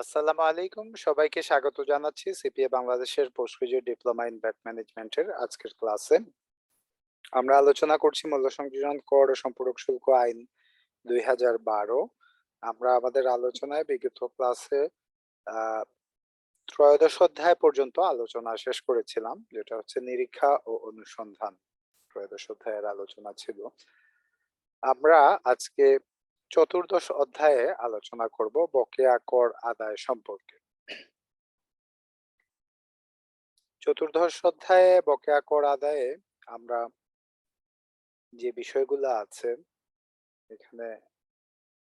আসসালামু আলাইকুম। সবাইকে স্বাগত জানাচ্ছি সিপিএ বাংলাদেশের post graduate diploma in bank ম্যানেজমেন্টের আজকের ক্লাসে। আমরা আলোচনা করছি মূল্য সংযোজন কর ও সম্পূরক শুল্ক আইন ২০১২। আমরা আমাদের আলোচনায় বিগত ক্লাসে আহ ত্রয়োদশ অধ্যায় পর্যন্ত আলোচনা শেষ করেছিলাম, যেটা হচ্ছে নিরীক্ষা ও অনুসন্ধান। ত্রয়োদশ অধ্যায়ের আলোচনা ছিল। আমরা আজকে চতুর্দশ অধ্যায়ে আলোচনা করব বকেয়া কর আদায় সম্পর্কে। চতুর্দশ অধ্যায়ে বকেয়া কর আদায়ে আমরা যে বিষয়গুলো আছে এখানে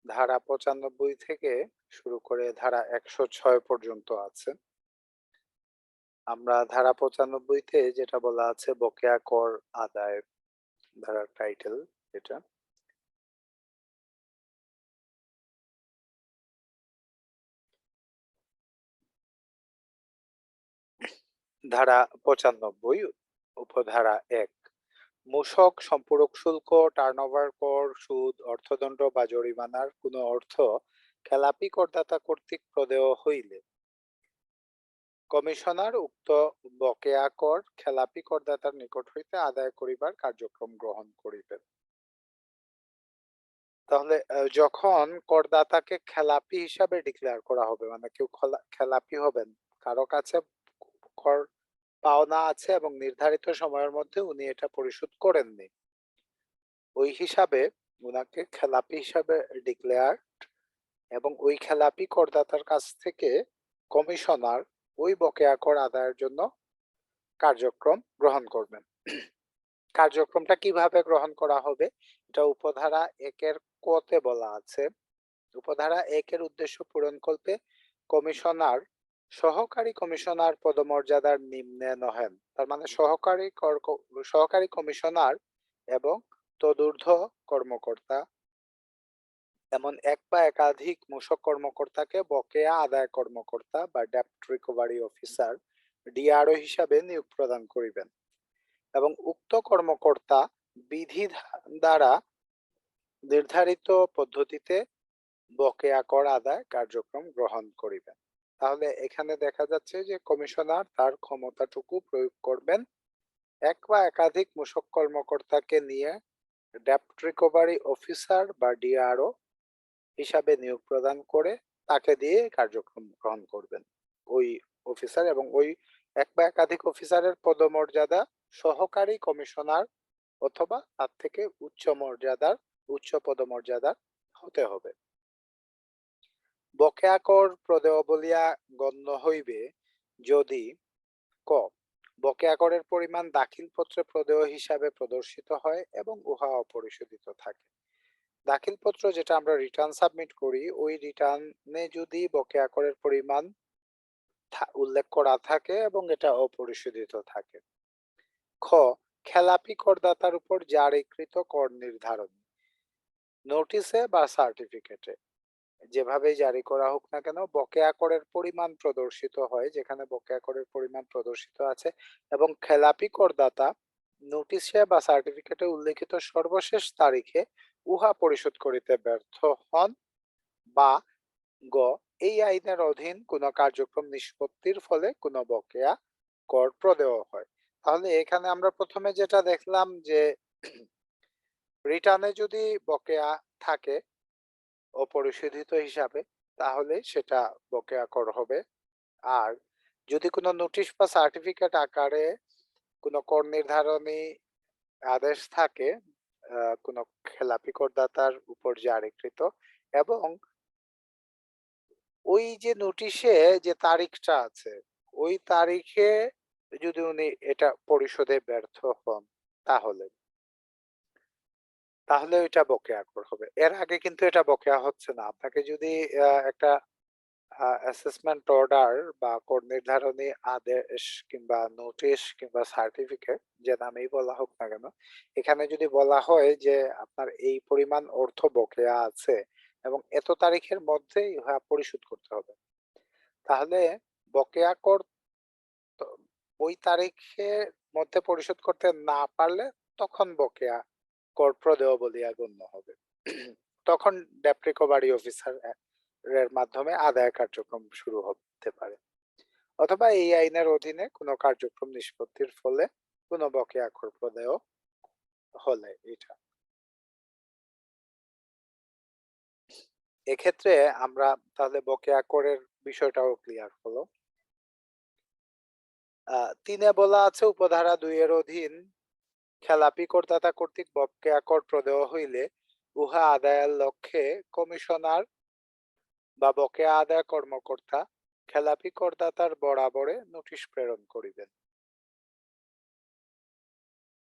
ধারা ৯৫ থেকে শুরু করে ধারা ১০৬ পর্যন্ত আছে। আমরা ধারা ৯৫-তে যেটা বলা আছে বকেয়া কর আদায় ধারার টাইটেল এটা। ধারা ৯৫ উপধারা ১, মূসক, সম্পূরক শুল্ক, টার্নওভার কর, সুদ, অর্থদণ্ড বা জরিমানার কোনো অর্থ খেলাপি করদাতা কর্তৃক প্রদেয় হইলে কমিশনার উক্ত বকেয়া কর খেলাপি করদাতার নিকট হইতে আদায় করিবার কার্যক্রম গ্রহণ করিবেন। তাহলে যখন করদাতাকে খেলাপি হিসাবে ডিক্লেয়ার করা হবে, মানে কেউ খেলাপি হবেন, কারো কাছে কর পাওনা আছে এবং নির্ধারিত সময়ের মধ্যে উনি এটা পরিশোধ করেননি, ওই হিসাবে উনাকে খেলাপি হিসাবে ডিক্লেয়ার এবং ওই খেলাপি করদাতার কাছ থেকে কমিশনার ওই বকেয়া কর আদায়ের জন্য কার্যক্রম গ্রহণ করবেন। কার্যক্রমটা কিভাবে গ্রহণ করা হবে এটা উপধারা ১-এর ক-তে বলা আছে। উপধারা ১-এর উদ্দেশ্য পূরণকল্পে কমিশনার সহকারী কমিশনার পদমর্যাদার নিম্নে নহেন, তার মানে সহকারী কমিশনার এবং তদূর্ধ্ব কর্মকর্তা এমন এক বা একাধিক মূসক কর্মকর্তাকে বকেয়া আদায় কর্মকর্তা বা ডেপ্ট রিকভারি অফিসার ডিআরও হিসাবে নিয়োগ প্রদান করিবেন এবং উক্ত কর্মকর্তা বিধি দ্বারা নির্ধারিত পদ্ধতিতে বকেয়া কর আদায় কার্যক্রম গ্রহণ করিবেন। তাহলে এখানে দেখা যাচ্ছে যে কমিশনার তার ক্ষমতাটুকু প্রয়োগ করবেন এক বা একাধিক মূসক কর্মকর্তাকে নিয়ে ডেপ্ট রিকভারি অফিসার বা ডিআরও হিসাবে নিয়োগ প্রদান করে তাকে দিয়ে কার্যক্রম গ্রহণ করবেন ওই অফিসার, এবং ওই এক বা একাধিক অফিসারের পদমর্যাদা সহকারী কমিশনার অথবা তার থেকে উচ্চ পদমর্যাদার হতে হবে। বকেয়া কর প্রদেয় বলিয়া গণ্য হইবে যদি ক বকেয়া করের পরিমাণ দাখিলপত্রে প্রদেয় হিসাবে প্রদর্শিত হয় এবং উহা অপরিশোধিত থাকে। দাখিলপত্র যেটা আমরা রিটার্ন সাবমিট করি, ওই রিটার্নে যদি বকেয়া করের পরিমাণ উল্লেখ করা থাকে এবং এটা অপরিশোধিত থাকে। খ খেলাপি করদাতার উপর জারিকৃত কর নির্ধারণ নোটিশে বা সার্টিফিকেটে যেভাবেই জারি করা হোক না কেন বকেয়া করের পরিমাণ প্রদর্শিত হয়, যেখানে বকেয়া করের পরিমাণ প্রদর্শিত আছে এবং খেলাপি করদাতা নোটিশে বা সার্টিফিকেটে উল্লেখিত সর্বশেষ তারিখে উহা পরিশোধ করিতে ব্যর্থ হন বা গ এই আইনের অধীন কোন কার্যক্রম নিষ্পত্তির ফলে কোন বকেয়া কর প্রদেয় হয়। তাহলে এখানে আমরা প্রথমে যেটা দেখলাম যে রিটার্নে যদি বকেয়া থাকে অপরিশোধিত হিসাবে, তাহলে সেটা বকেয়া কর হবে। আর যদি কোনো নোটিশ বা সার্টিফিকেট আকারে কোনো কর নির্ধারণী আদেশ থাকে কোনো খেলাপি করদাতার উপর জারিকৃত, এবং ওই যে নোটিশে যে তারিখটা আছে ওই তারিখে যদি উনি এটা পরিশোধে ব্যর্থ হন, তাহলে তাহলে ওইটা বকেয়া কর হবে। এর আগে কিন্তু এটা বকেয়া হচ্ছে না। আপনাকে যদি একটা অ্যাসেসমেন্ট অর্ডার বা কর নির্ধারণী আদেশ কিংবা নোটিশ কিংবা সার্টিফিকেট, যে নামেই বলা হোক না কেন, এখানে যদি বলা হয় যে আপনার এই পরিমাণ অর্থ বকেয়া আছে এবং এত তারিখের মধ্যেই উহা পরিশোধ করতে হবে, তাহলে বকেয়া কর ওই তারিখের মধ্যে পরিশোধ করতে না পারলে তখন বকেয়া কর প্রদেয় বলিয়া গণ্য হবে। তখন ডেপ্ট রিকভারি অফিসার এর মাধ্যমে আদায় কার্যক্রম শুরু হতে পারে, অথবা এই আইনের অধীনে কোনো কার্যক্রম নিষ্পত্তির ফলে কোনো বকেয়া কর প্রদেয় হলে এটা। এক্ষেত্রে আমরা তাহলে বকেয়া করের বিষয়টাও ক্লিয়ার হলো। ৩ এ বলা আছে উপধারা ২ এর অধীন খেলাপি করদাতা কর্তৃক বকেয়া কর প্রদেয় হইলে উহা আদায়ের লক্ষ্যে কমিশনার বা বকেয়া আদায় কর্মকর্তা খেলাপি করদাতার বরাবরে নোটিশ প্রেরণ করিবেন।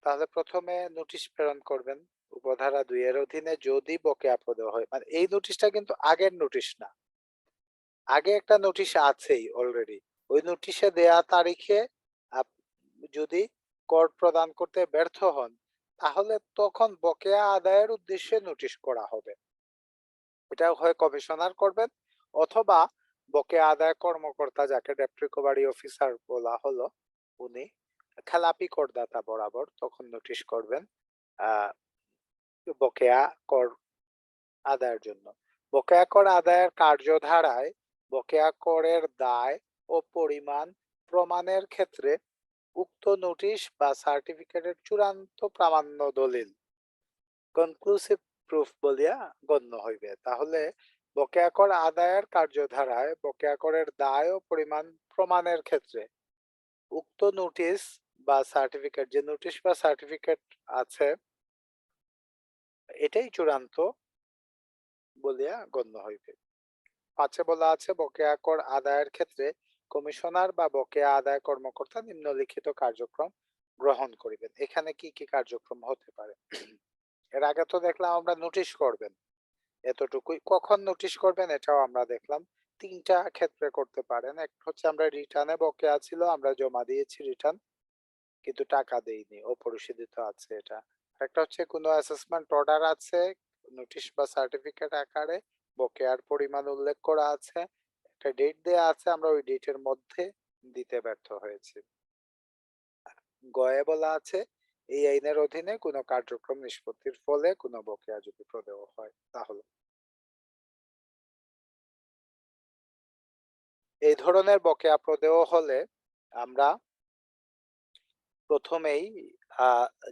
তাহলে প্রথমে নোটিশ প্রেরণ করবেন উপধারা ২ এর অধীনে যদি বকেয়া প্রদেয় হয়, মানে এই নোটিশটা কিন্তু আগের নোটিশ না, আগে একটা নোটিশ আছেই অলরেডি। ওই নোটিশে দেয়া তারিখে যদি কর প্রদান করতে ব্যর্থ হন তাহলে তখন বকেয়া আদায়ের উদ্দেশ্যে নোটিশ করা হবে। এটা হয় কমিশনার করবেন অথবা বকেয়া আদায় কর্মকর্তা, যাকে ডেপ্ট রিকভারি অফিসার বলা হলো, উনি খেলাপি করদাতা বরাবর তখন নোটিশ করবেন বকেয়া কর আদায়ের জন্য। বকেয়া কর আদায়ের কার্যধারায় বকেয়া করের দায় ও পরিমাণ প্রমাণের ক্ষেত্রে উক্ত নোটিশ বা সার্টিফিকেটের চূড়ান্ত প্রামাণ্য দলিল কনক্লুসিভ প্রুফ বলিয়া গণ্য হইবে। তাহলে বকেয়া কর আদায়ের কার্যধারায় বকেয়া করের দায় ও পরিমাণ প্রমাণের ক্ষেত্রে উক্ত নোটিশ বা সার্টিফিকেট, যে নোটিশ বা সার্টিফিকেট আছে, এটাই চূড়ান্ত বলিয়া গণ্য হইবে। ৫ এ বলা আছে বকেয়া কর আদায়ের ক্ষেত্রে কমিশনার বা বকেয়া আদায় কর্মকর্তা নিম্নলিখিত কার্যক্রম গ্রহণ করিবেন। এখানে কি কি কার্যক্রম হতে পারে? এর আগে তো দেখলাম আমরা নোটিশ করবেন, এতটুকুই। কখন নোটিশ করবেন এটাও আমরা দেখলাম। ৩টা ক্ষেত্রে করতে পারেন। একটা হচ্ছে আমরা রিটার্নে বকেয়া ছিল, আমরা জমা দিয়েছি রিটার্ন কিন্তু টাকা দেইনি, অপরিশোধিত আছে এটা। একটা হচ্ছে কোনো অ্যাসেসমেন্ট অর্ডার আছে, নোটিশ বা সার্টিফিকেট আকারে বকেয়ার পরিমাণ উল্লেখ করা আছে, একটা ডেট দেয়া আছে, আমরা ওই ডেটের মধ্যে দিতে ব্যর্থ হয়েছি। গয়ে বলা আছে এই আইনের অধীনে কোনো কার্যক্রম নিষ্পত্তির ফলে কোনো বকেয়া যদি প্রদেয় হয় তাহলে। এই ধরনের বকেয়া প্রদেয় হলে আমরা প্রথমেই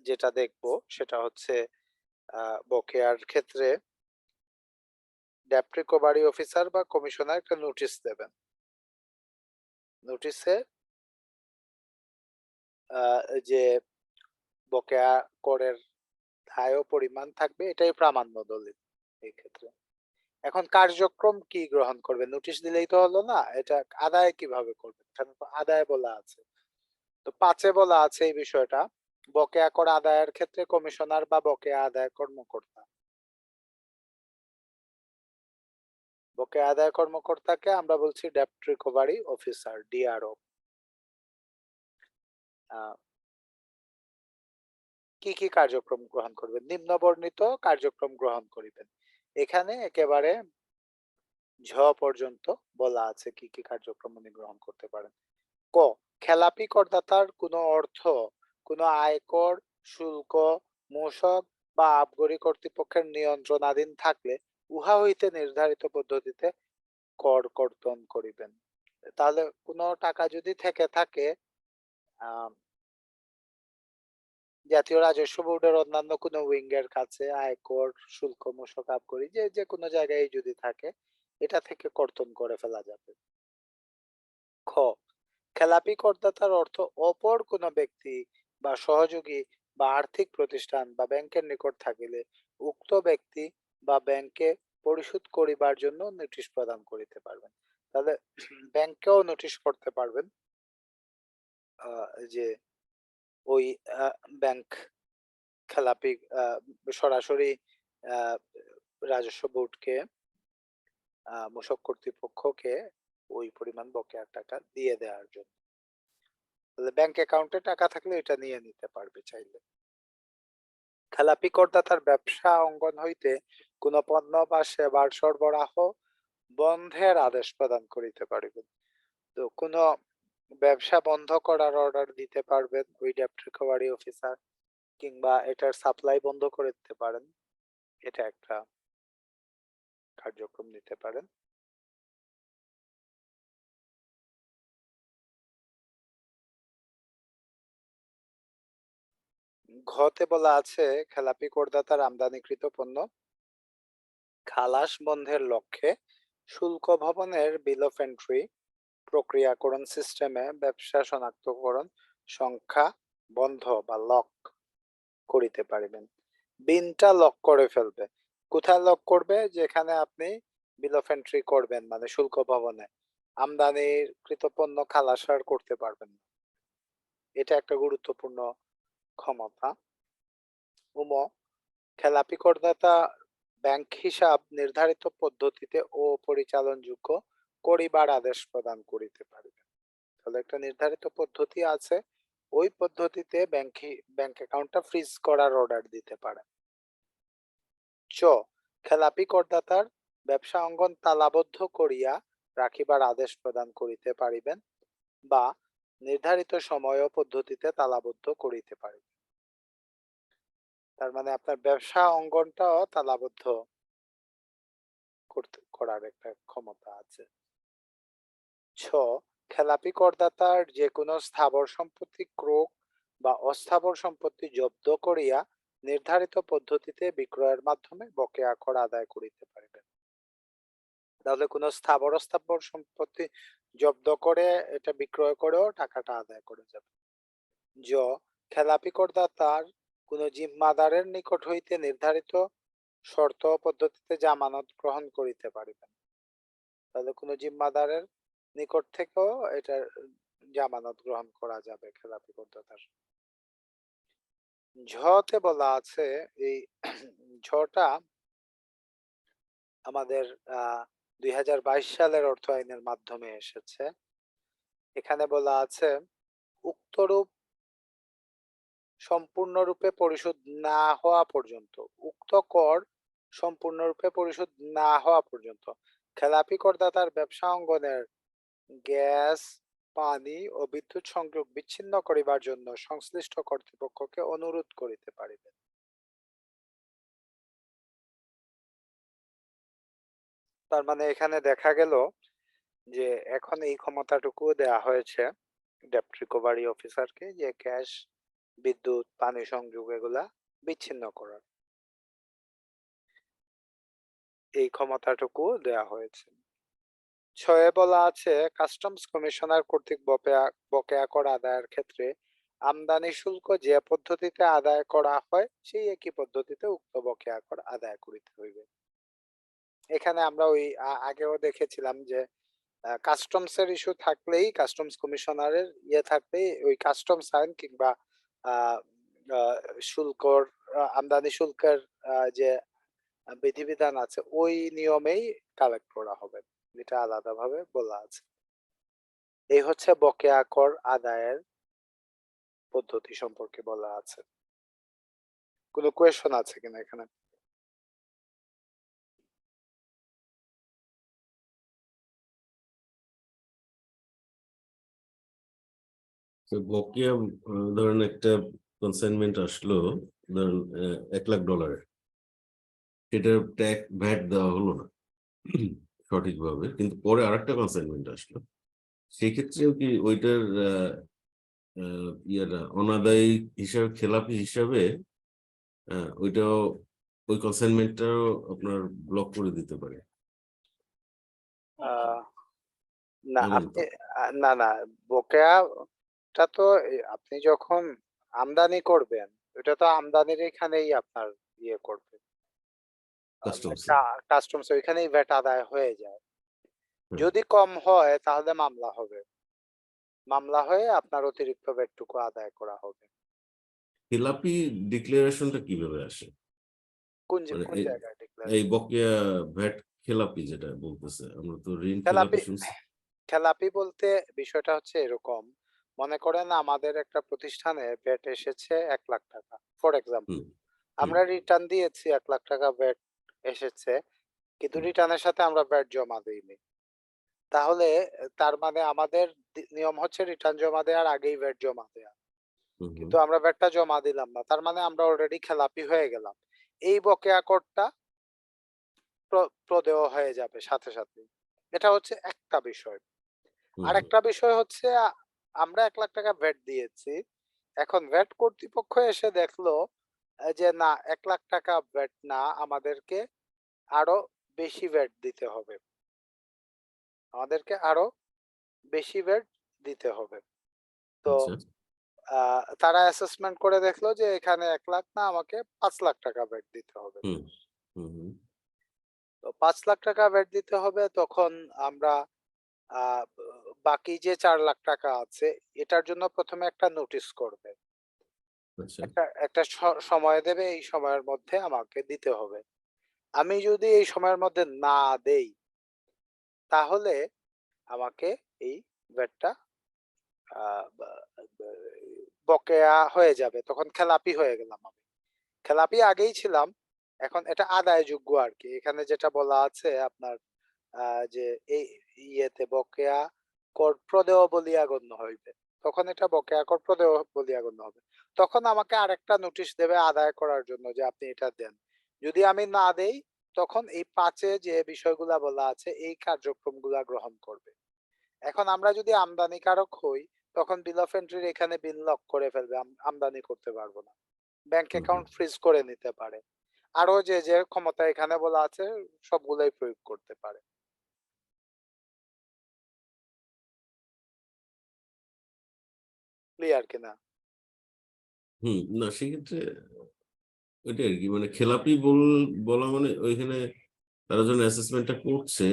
যেটা দেখব সেটা হচ্ছে বকেয়ার ক্ষেত্রে ডেপ্ট রিকভারি অফিসার বা কমিশনার একটা নোটিশ দেবেন। নোটিশে যে বকেয়া করের দায় ও পরিমাণ থাকবে, এটাই প্রামাণ্য দলিল এই ক্ষেত্রে। এখন কার্যক্রম কি গ্রহণ করবে? নোটিশ দিলেই তো হলো না, এটা আদায় কিভাবে করবে? এখানে তো আদায় বলা আছে। তো ৫ এ বলা আছে এই বিষয়টা, বকেয়া কর আদায়ের ক্ষেত্রে কমিশনার বা বকেয়া আদায় কর্মকর্তা। বকেয়া আদায় কর্মকর্তাকে আমরা বলছি ডেপ্ট রিকভারি অফিসার, ডিআরও। কি কি কার্যক্রম গ্রহণ করবেন? নিম্ন বর্ণিত কার্যক্রম গ্রহণ করিবেন। এখানে একেবারে ঝ পর্যন্ত বলা আছে কি কি কার্যক্রম উনি গ্রহণ করতে পারেন। ক, খেলাপি করদাতার কোনো অর্থ কোনো আয়কর, শুল্ক, মূসক বা আবগারি কর্তৃপক্ষের নিয়ন্ত্রণাধীন থাকলে উহা হইতে নির্ধারিত পদ্ধতিতে কর কর্তন করিবেন। তাহলে কোনো টাকা যদি থেকে থাকে আহ জাতীয় রাজস্ব বোর্ডের অন্যান্য কোনো উইং এর কাছে, আয়কর, শুল্ক, মূসক, আবগারি যে কোনো জায়গায় যদি থাকে, এটা থেকে কর্তন করে ফেলা যাবে। খ, খেলাপি করদাতার অর্থ অপর কোনো ব্যক্তি বা সহযোগী বা আর্থিক প্রতিষ্ঠান বা ব্যাংকের নিকট থাকিলে উক্ত ব্যক্তি বা ব্যাংকে পরিশোধ করিবার জন্য নোটিশ প্রদান করিতে পারবেন। তাহলে ব্যাংকেও নোটিশ করতে পারবেন যে ওই ব্যাংক খেলাপি সরাসরি আহ, রাজস্ব বোর্ডকে, মূসক কর্তৃপক্ষকে ওই পরিমাণ বকেয়ার টাকা দিয়ে দেওয়ার জন্য। তাহলে ব্যাংক অ্যাকাউন্টে টাকা থাকলে এটা নিয়ে নিতে পারবে চাইলে। খেলাপি করদাতার ব্যবসা অঙ্গন হইতে কোন পণ্য বা সেবার সরবরাহ বন্ধের আদেশ প্রদান করিতে পারিবেন। তো কোন ব্যবসা বন্ধ করার অর্ডার দিতে পারবেন ওই ডেপ্ট রিকভারি অফিসার, কিংবা এটার সাপ্লাই বন্ধ করে দিতে পারেন, এটা একটা কার্যক্রম নিতে পারেন। ঘতে বলা আছে খেলাপি করদাতার আমদানিকৃত পণ্য খালাস বন্ধের লক্ষ্যে শুল্ক ভবনের বিল অফ এন্ট্রি প্রক্রিয়াকরণ সিস্টেমে ব্যবসা শনাক্তকরণ সংখ্যা বন্ধ বা লক করিতে পারিবেন। বিনটা লক করে ফেলবে। কোথায় লক করবে? যেখানে আপনি বিল অফ এন্ট্রি করবেন মানে শুল্ক ভবনে আমদানিকৃত পণ্য খালাস আর করতে পারবেন না। এটা একটা গুরুত্বপূর্ণ ক্ষমতা। উম খেলাপি করদাতা ব্যাংক হিসাব নির্ধারিত পদ্ধতিতে ও পরিচালনযোগ্য করিবার আদেশ প্রদান করিতে পারিবে। তাহলে একটা নির্ধারিত পদ্ধতি আছে, ওই পদ্ধতিতে ব্যাংক অ্যাকাউন্টটা ফ্রিজ করার অর্ডার দিতে পারে। চ খেলাপি করদাতার ব্যবসা অঙ্গন তালাবদ্ধ করিয়া রাখিবার আদেশ প্রদান করিতে পারিবেন বা নির্ধারিত সময় ও পদ্ধতিতে তালাবদ্ধ করিতে পারিবেন। তার মানে আপনার ব্যবসা অঙ্গনটাও তালাবদ্ধ করার একটা ক্ষমতা আছে। ছ খেলাপি করদাতার যে কোনো স্থাবর সম্পত্তি ক্রয় বা অস্থাবর সম্পত্তি জব্দ করিয়া নির্ধারিত পদ্ধতিতে বিক্রয়ের মাধ্যমে বকেয়া কর আদায় করিতে পারিবেন। তাহলে কোনো স্থাবর অস্থাবর সম্পত্তি জব্দ করে এটা বিক্রয় করেও টাকাটা আদায় করে যাবে। জ খেলাপি করদাতার কোনো জিম্মাদারের নিকট হইতে নির্ধারিত শর্ত ও পদ্ধতিতে জামানত গ্রহণ করিতে পারিবেন। তাহলে কোনো জিম্মাদারের নিকট থেকেও এটা জামানত গ্রহণ করা যাবে খেলাপি করদাতার। ঝতে বলা আছে এই ঝটা আমাদের ২০২২ সালের অর্থ আইনের মাধ্যমে এসেছে। এখানে বলা আছে উক্তরূপ সম্পূর্ণরূপে পরিশোধ না হওয়া পর্যন্ত, উক্ত কর সম্পূর্ণরূপে পরিশোধ না হওয়া পর্যন্ত খেলাপি করদাতার ব্যবসা অঙ্গনের গ্যাস, পানি ও বিদ্যুৎ সংযোগ বিচ্ছিন্ন করিবার জন্য সংশ্লিষ্ট কর্তৃপক্ষকে অনুরোধ করিতে পারিবেন। তার মানে এখানে দেখা গেল যে এখন এই ক্ষমতাটুকুও দেয়া হয়েছে ডেপ্ট রিকভারি অফিসারকে, যে গ্যাস, বিদ্যুৎ, পানি সংযোগ এগুলা বিচ্ছিন্ন করার এই ক্ষমতাটুকু দেয়া হয়েছে। ছয়ে বলা আছে কাস্টমস কমিশনার কর্তৃক বকেয়া কর আদায়ের ক্ষেত্রে আমদানি শুল্ক যে পদ্ধতিতে আদায় করা হয় সেই একই পদ্ধতিতে উক্ত বকেয়া কর আদায় করিতে হইবে। এখানে আমরা ওই আগেও দেখেছিলাম যে কাস্টমস এর ইস্যু থাকলেই, কাস্টমস কমিশনারের থাকলেই ওই কাস্টমস আইন কিংবা আহ, আহ, শুল্কর আমদানি শুল্কের যে বিধিবিধান আছে ওই নিয়মেই কালেক্ট করা হবে, এটা আলাদাভাবে বলা আছে। এই হচ্ছে বকেয়া কর আদায়ের পদ্ধতি সম্পর্কে বলা আছে। কোনো কোয়েশন আছে কিনা এখানে? তো বকেয়া ধরেন একটা কনসাইনমেন্ট আসলো, ধরেন $1,00,000, সেটার ট্যাক্স ভ্যাট দেওয়া হলো না সঠিকভাবে, কিন্তু পরে আরেকটা কনসাইনমেন্ট আসলো, সেক্ষেত্রেও কি ওইটার ইয়াটা অনাদায়ী হিসাবে, খেলাপি হিসাবে ওইটাও, ওই কনসাইনমেন্টটাও আপনার ব্লক করে দিতে পারে? না জানেন তো? আপনি না না বকেয়াটা তো আপনি যখন আমদানি করবেন ওটা তো আমদানির এখানেই আপনার করবে কাস্টমস। কাস্টমস ওইখানেই ভ্যাট আদায় হয়ে যায়। যদি কম হয় তাহলে মামলা হবে, মামলা হয়ে আপনার অতিরিক্ত ভ্যাটটুকু আদায় করা হবে। খেলাপি ডিক্লারেশনটা কিভাবে আসে? মানে কোন জায়গায় ডিক্লেয়ার? এই বকেয়া ভ্যাট খেলাপি যেটা বলতেছে, আমরা তো ঋণ খেলাপি খেলাপি শুনছি। খেলাপি বলতে বিষয়টা হচ্ছে এরকম, মনে করেন আমাদের একটা প্রতিষ্ঠানে ভ্যাট এসেছে 1,00,000 টাকা ফর এক্সাম্পল, হুম হুম আমরা রিটার্ন দিয়েছি 1,00,000 টাকা ভ্যাট এসেছে, কিন্তু হুম রিটার্নের সাথে আমরা ভ্যাট জমা দিইনি। তাহলে তার মানে আমাদের নিয়ম হচ্ছে রিটার্ন জমা দেওয়ার আগেই ভ্যাট জমা দেওয়া, হুম হুম। কিন্তু আমরা ভ্যাটটা জমা দিলাম না, তার মানে আমরা অলরেডি খেলাপি হয়ে গেলাম। এই বকেয়া করটা প্রদেয় হয়ে যাবে সাথে সাথে। এটা হচ্ছে একটা বিষয়। হুম হুম আরেকটা বিষয় হচ্ছে আমরা 1,00,000 টাকা ভ্যাট দিয়েছি, এখন ভ্যাট কর্তৃপক্ষ এসে দেখলো যে না 1,00,000 টাকা ভ্যাট না, আমাদেরকে আরো বেশি ভ্যাট দিতে হবে। আমাদেরকে আরো বেশি ভ্যাট দিতে হবে। তো আচ্ছা। তারা অ্যাসেসমেন্ট করে দেখলো যে এখানে 1,00,000 না, আমাকে 5,00,000 টাকা ভ্যাট দিতে হবে। হুম, হুম, হুম। তো 5,00,000 টাকা ভ্যাট দিতে হবে, তখন আমরা আ ব বাকি যে 4,00,000 টাকা আছে এটার জন্য ১ম এ একটা নোটিশ করবে। আচ্ছা। একটা একটা সময় দেবে, এই সময়ের মধ্যে আমাকে দিতে হবে। আমি যদি এই সময়ের মধ্যে না দেই, তাহলে আমাকে এই ভ্যাটটা আ বা বা বকেয়া হয়ে যাবে। তখন খেলাপি হয়ে গেলাম আমি। খেলাপি আগেই ছিলাম। এখন এটা আদায়যোগ্য আরকি। এখানে যেটা বলা আছে আপনার আ যে এই ইয়েতে বকেয়া কর প্রদেয় বলিয়া গণ্য হইবে। তখন এটা বকেয়া কর প্রদেয় বলিয়া গণ্য হবে। তখন আমাকে আরেকটা নোটিশ দেবে আদায় করার জন্য যে আপনি এটা দেন। যদি আমি না দেই, তখন এই ৫ এ যে বিষয়গুলা বলা আছে এই কার্যক্রমগুলা গ্রহণ করবে। এখন আমরা যদি আমদানিকারক হই, তখন বিল অফ এন্ট্রির এখানে বিল লক করে ফেলবে। আমদানি করতে পারবো না। ব্যাংক হুম, হুম, অ্যাকাউন্ট ফ্রিজ করে নিতে পারে। আরো যে ক্ষমতা এখানে বলা আছে সবগুলাই প্রয়োগ করতে পারে। ক্লিয়ার কিনা? হুম। না সেক্ষেত্রে ওইটাই আরকি মানে খেলাপি বলা মানে ওইখানে তারা যখন অ্যাসেসমেন্টটা করছে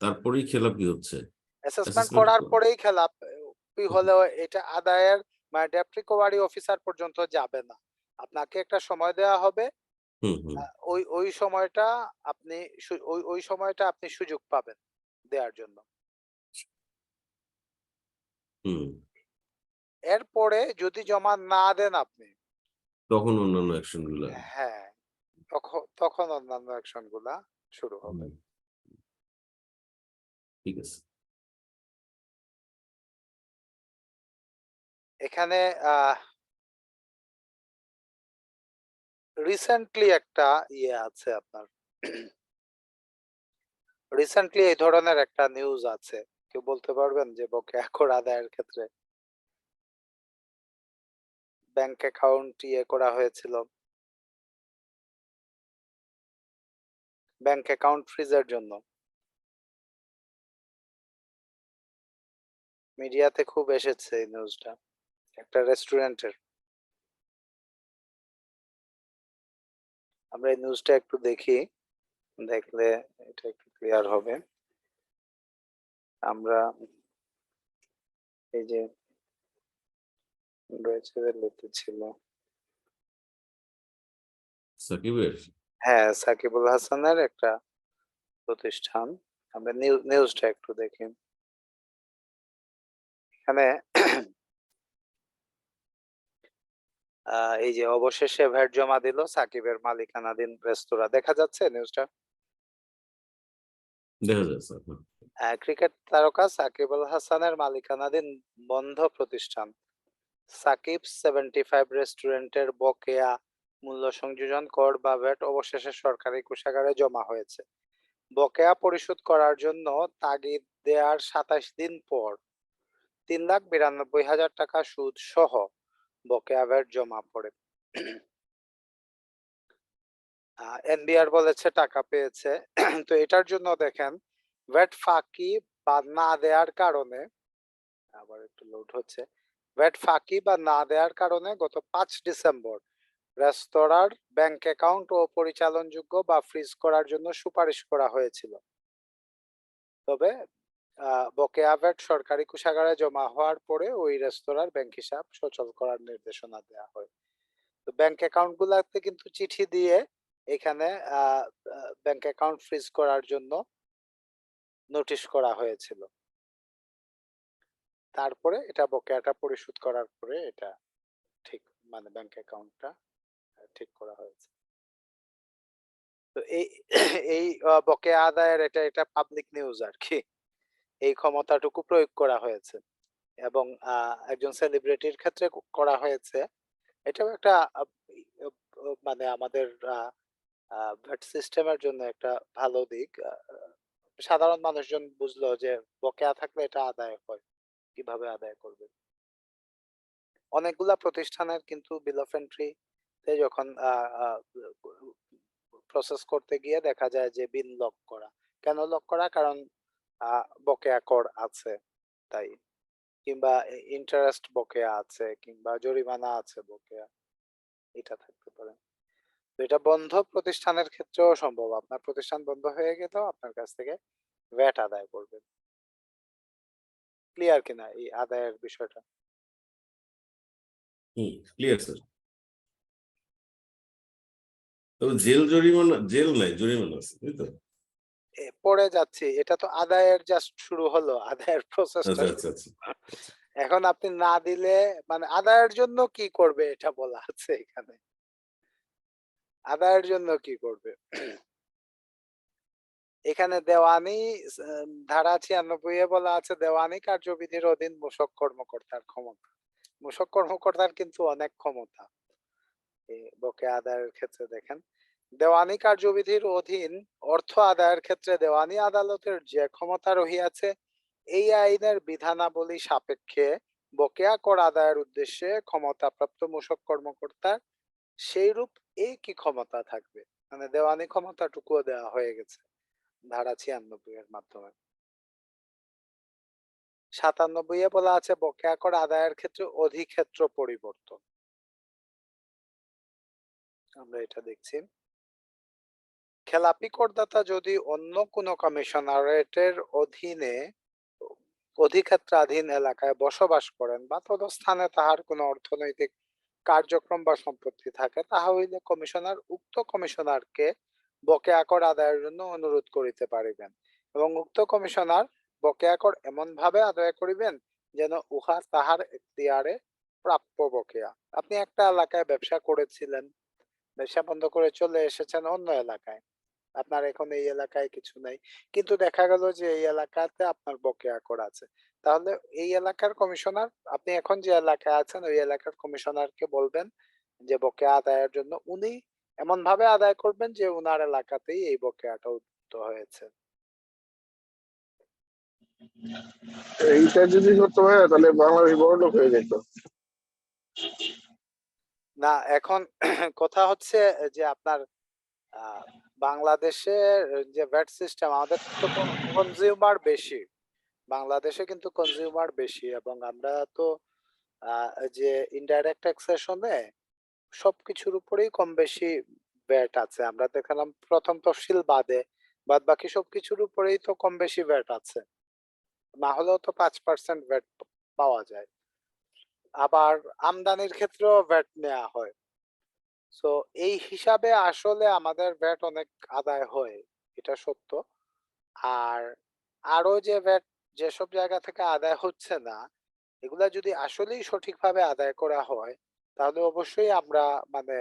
তারপরেই খেলাপি হচ্ছে। অ্যাসেসমেন্ট অ্যাসেসমেন্ট করার পরেই খেলাপি হলেও এটা আদায়ের মানে ডেপ্ট রিকভারি অফিসার পর্যন্ত যাবে না। আপনাকে একটা সময় দেওয়া হবে। হুম, হুম, আ ওই সময়টা আপনি ওই সময়টা আপনি সুযোগ পাবেন দেয়ার জন্য। হুম। এরপরে যদি জমা না দেন আপনি, তখন অন্যান্য অ্যাকশন গুলা। হ্যাঁ, তখন অন্যান্য অ্যাকশন গুলা শুরু হবে। হুম, ঠিক আছে। এখানে আহ রিসেন্টলি একটা ইয়ে আছে আপনার। রিসেন্টলি এই ধরনের একটা নিউজ আছে। কেউ বলতে পারবেন যে বকেয়া কর আদায়ের ক্ষেত্রে ব্যাংক অ্যাকাউন্ট ইয়ে করা হয়েছিল। ব্যাংক অ্যাকাউন্ট ফ্রিজের জন্য। মিডিয়াতে খুব এসেছে এই নিউজটা। একটা রেস্টুরেন্টের। আমরা এই নিউজটা একটু দেখি। দেখলে এটা একটু ক্লিয়ার হবে। আমরা এই যে রয়েছে লিখতে ছিল। সাকিবের? হ্যাঁ, সাকিবুল হাসানের একটা প্রতিষ্ঠান। আমরা নিউজটা একটু দেখি। এখানে এই যে অবশেষে ভ্যাট জমা দিল সাকিবের মালিকানাধীন রেস্তোরাঁ। দেখা যাচ্ছে নিউজটা? দেখা যাচ্ছে। হ্যাঁ। ক্রিকেট তারকা সাকিব আল হাসানের মালিকানাধীন বন্ধ প্রতিষ্ঠান সাকিব 75 রেস্টুরেন্টের বকেয়া মূল্য সংযোজন কর বা ভ্যাট অবশেষে সরকারি কোষাগারে জমা হয়েছে। বকেয়া পরিশোধ করার জন্য তাগিদ দেওয়ার ২৭ দিন পর ৩,৯২,০০০ টাকা সুদ সহ বকেয়া ভ্যাট জমা পড়ে। এনবিআর বলেছে টাকা পেয়েছে। তো এটার জন্য দেখেন ভ্যাট ফাঁকি বা না দেওয়ার কারণে, আবার একটু লোড হচ্ছে। ভ্যাট ফাঁকি বা না দেওয়ার কারণে গত ৫ ডিসেম্বর রেস্তোরাঁর ব্যাংক অ্যাকাউন্ট ও পরিচালনযোগ্য বা ফ্রিজ করার জন্য সুপারিশ করা হয়েছিল। তবে বকেয়া ভ্যাট সরকারি কোষাগারে জমা হওয়ার পরে ওই রেস্তোরাঁর ব্যাংক হিসাব সচল করার নির্দেশনা দেওয়া হয়। তো ব্যাংক অ্যাকাউন্ট গুলাতে কিন্তু চিঠি দিয়ে এখানে ব্যাংক অ্যাকাউন্ট ফ্রিজ করার জন্য নোটিশ করা হয়েছিল। তারপরে এটা বকেয়াটা পরিশোধ করার পরে এটা ঠিক মানে ব্যাংক অ্যাকাউন্টটা ঠিক করা হয়েছে। তো এই এই বকেয়া আদায়ের এটা পাবলিক নিউজ আরকি। এই ক্ষমতাটুকু প্রয়োগ করা হয়েছে এবং একজন সেলিব্রিটির ক্ষেত্রে করা হয়েছে। এটাও একটা ই মানে আমাদের আ আ ভ্যাট সিস্টেমের জন্য একটা ভালো দিক। সাধারণ মানুষজন বুঝলো যে বকেয়া থাকলে এটা আদায় হয়। কিভাবে আদায় করবে? অনেকগুলা প্রতিষ্ঠানের কিন্তু বিল অফ এন্ট্রি তে যখন প্রসেস করতে গিয়ে দেখা যায় যে বিল লক করা। কেন লক করা? কারণ বকেয়া কর আছে তাই। কিংবা ইন্টারেস্ট বকেয়া আছে কিংবা জরিমানা আছে বকেয়া। এটা থাকতে পারে। তো এটা বন্ধ প্রতিষ্ঠানের ক্ষেত্রেও সম্ভব। আপনার প্রতিষ্ঠান বন্ধ হয়ে গেলেও আপনার কাছ থেকে ভ্যাট আদায় করবে। ক্লিয়ার কিনা এই আদায়ের বিষয়টা? Clear sir. তবে জেল নাই, জরিমানা আছে, তাই তো? পরে যাচ্ছি। এটা তো আদায়ের জাস্ট শুরু হলো। আদায়ের প্রসেসটা আচ্ছা, আচ্ছা, শুরু। আচ্ছা। এখন আপনি না দিলে মানে আদায়ের জন্য কি করবে এটা বলা আছে এখানে। আদায়ের জন্য কি করবে? এখানে দেওয়ানি ধারা ৯৬ এ বলা আছে দেওয়ানি কার্যবিধির অধীন মূসক কর্মকর্তার ক্ষমতা। মূসক কর্মকর্তার কিন্তু অনেক ক্ষমতা। বকেয়া আদায়ের ক্ষেত্রে দেখেন, দেওয়ানি কার্যবিধির অধীন অর্থ আদায়ের ক্ষেত্রে দেওয়ানি আদালতের যে ক্ষমতা রহিয়াছে এই আইনের বিধানাবলী সাপেক্ষে বকেয়া কর আদায়ের উদ্দেশ্যে ক্ষমতাপ্রাপ্ত মূসক কর্মকর্তার সেইরূপ একই ক্ষমতা থাকবে। মানে দেওয়ানি ক্ষমতাটুকুও দেওয়া হয়ে গেছে ধারা ৯৬ এর মাধ্যমে। ৯৭ এ বলা আছে বকেয়া কর আদায়ের ক্ষেত্রে অধিক্ষেত্র পরিবর্তন। আমরা এটা দেখছি। খেলাপি করদাতা যদি অন্য কোনো কমিশনারেটের অধীনে অধিক্ষেত্রাধীন এলাকায় বসবাস করেন বা তদস্থানে তাহার কোনো অর্থনৈতিক কার্যক্রম বা সম্পত্তি থাকে তাহা হইলে কমিশনার উক্ত কমিশনারকে বকেয়া কর আদায়ের জন্য অনুরোধ করিতে পারিবেন এবং উক্ত কমিশনার বকেয়া কর এমন ভাবে আদায় করিবেন যেন উহা তাহার এখতিয়ারে প্রাপ্য বকেয়া। আপনি একটা এলাকায় ব্যবসা করেছিলেন, ব্যবসা বন্ধ করে চলে এসেছেন অন্য এলাকায়, আপনার এখন এই এলাকায় কিছু নাই, কিন্তু দেখা গেল যে এই এলাকাতে আপনার বকেয়া কর আছে। তাহলে এই এলাকার কমিশনার, আপনি এখন যে এলাকায় আছেন ওই এলাকার কমিশনারকে বলবেন যে বকেয়া আদায়ের জন্য উনি এমন ভাবে আদায় করবেন যে উনার এলাকাতেই এই বকেয়াটা উদ্ভূত হয়েছে। এইটা যদি করতে হয় তাহলে বাংলাদেশ বড় লোক হয়ে যেত। না, এখন কথা হচ্ছে যে আপনার আহ, বাংলাদেশে যে ভ্যাট সিস্টেম, আমাদের তো কনজিউমার বেশি, বাংলাদেশে কিন্তু কনজিউমার বেশি এবং আমরা তো যে ইনডাইরেক্ট ট্যাক্সেশনে সবকিছুর উপরেই কম বেশি ভ্যাট আছে। আমরা দেখালাম প্রথম তফসিল বাদে বাদ বাকি সবকিছুর উপরেই তো কম বেশি ভ্যাট আছে, না হলেও তো ৫% ভ্যাট পাওয়া যায়। আবার আমদানির ক্ষেত্রেও ভ্যাট নেওয়া হয়। সো এই হিসাবে আসলে আমাদের ভ্যাট অনেক আদায় হয়, এটা সত্য। আর আরো যে ভ্যাট যেসব জায়গা থেকে আদায় হচ্ছে না, এগুলা যদি আসলেই সঠিকভাবে আদায় করা হয় তাহলে অবশ্যই আমরা মানে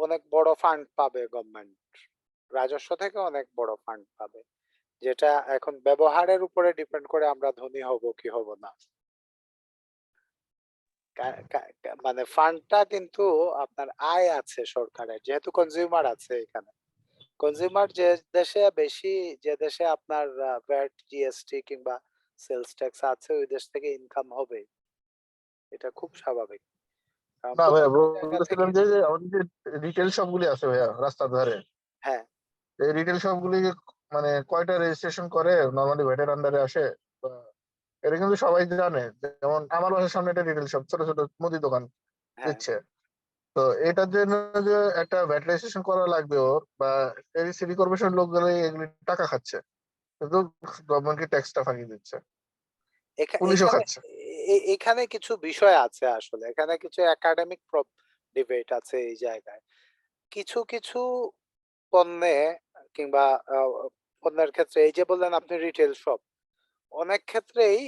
অনেক বড় ফান্ড পাবে গভর্নমেন্ট, রাজস্ব থেকে অনেক বড় ফান্ড পাবে, যেটা এখন ব্যবহারের উপরে ডিপেন্ড করে আমরা ধনী হব কি হব না। মানে ফান্ডটা কিন্তু আপনার আয় আছে সরকারের, যেহেতু কনজিউমার আছে এখানে। কনজিউমার যে দেশে বেশি, যে দেশে আপনার ভ্যাট জিএসটি কিংবা সেলস ট্যাক্স আছে ওই দেশ থেকে ইনকাম হবে, এটা খুব স্বাভাবিক। কারণ না ভাইয়া, প্রত্যেকটা জায়গা থেকে। বলতেছিলাম যে যে আমাদের যে রিটেল শপ গুলি আছে ভাইয়া রাস্তার ধারে, হ্যাঁ, এই রিটেল শপ গুলি মানে কয়টা রেজিস্ট্রেশন করে নর্মালি ভ্যাটের আন্ডারে আসে? বা এটা কিন্তু সবাই জানে। যেমন আমার বাসার সামনে একটা রিটেল শপ, ছোট ছোট মুদি দোকান হ্যাঁ, দিচ্ছে। তো এটার জন্য যে একটা ভ্যাট রেজিস্ট্রেশন করা লাগবে ওর, বা এই সিটি কর্পোরেশন লোকগুলো এগুলি টাকা খাচ্ছে, কিন্তু গভর্নমেন্টকে ট্যাক্সটা ফাঁকি দিচ্ছে, পুলিশও এখানে খাচ্ছে। এখানে কিছু বিষয় আছে আসলে, এখানে কিছু একাডেমিক ডিবেট আছে এই জায়গায়। কিছু কিছু পণ্যে কিংবা পণ্যের ক্ষেত্রে, এই যে বললেন আপনি রিটেল শপ, অনেক ক্ষেত্রেই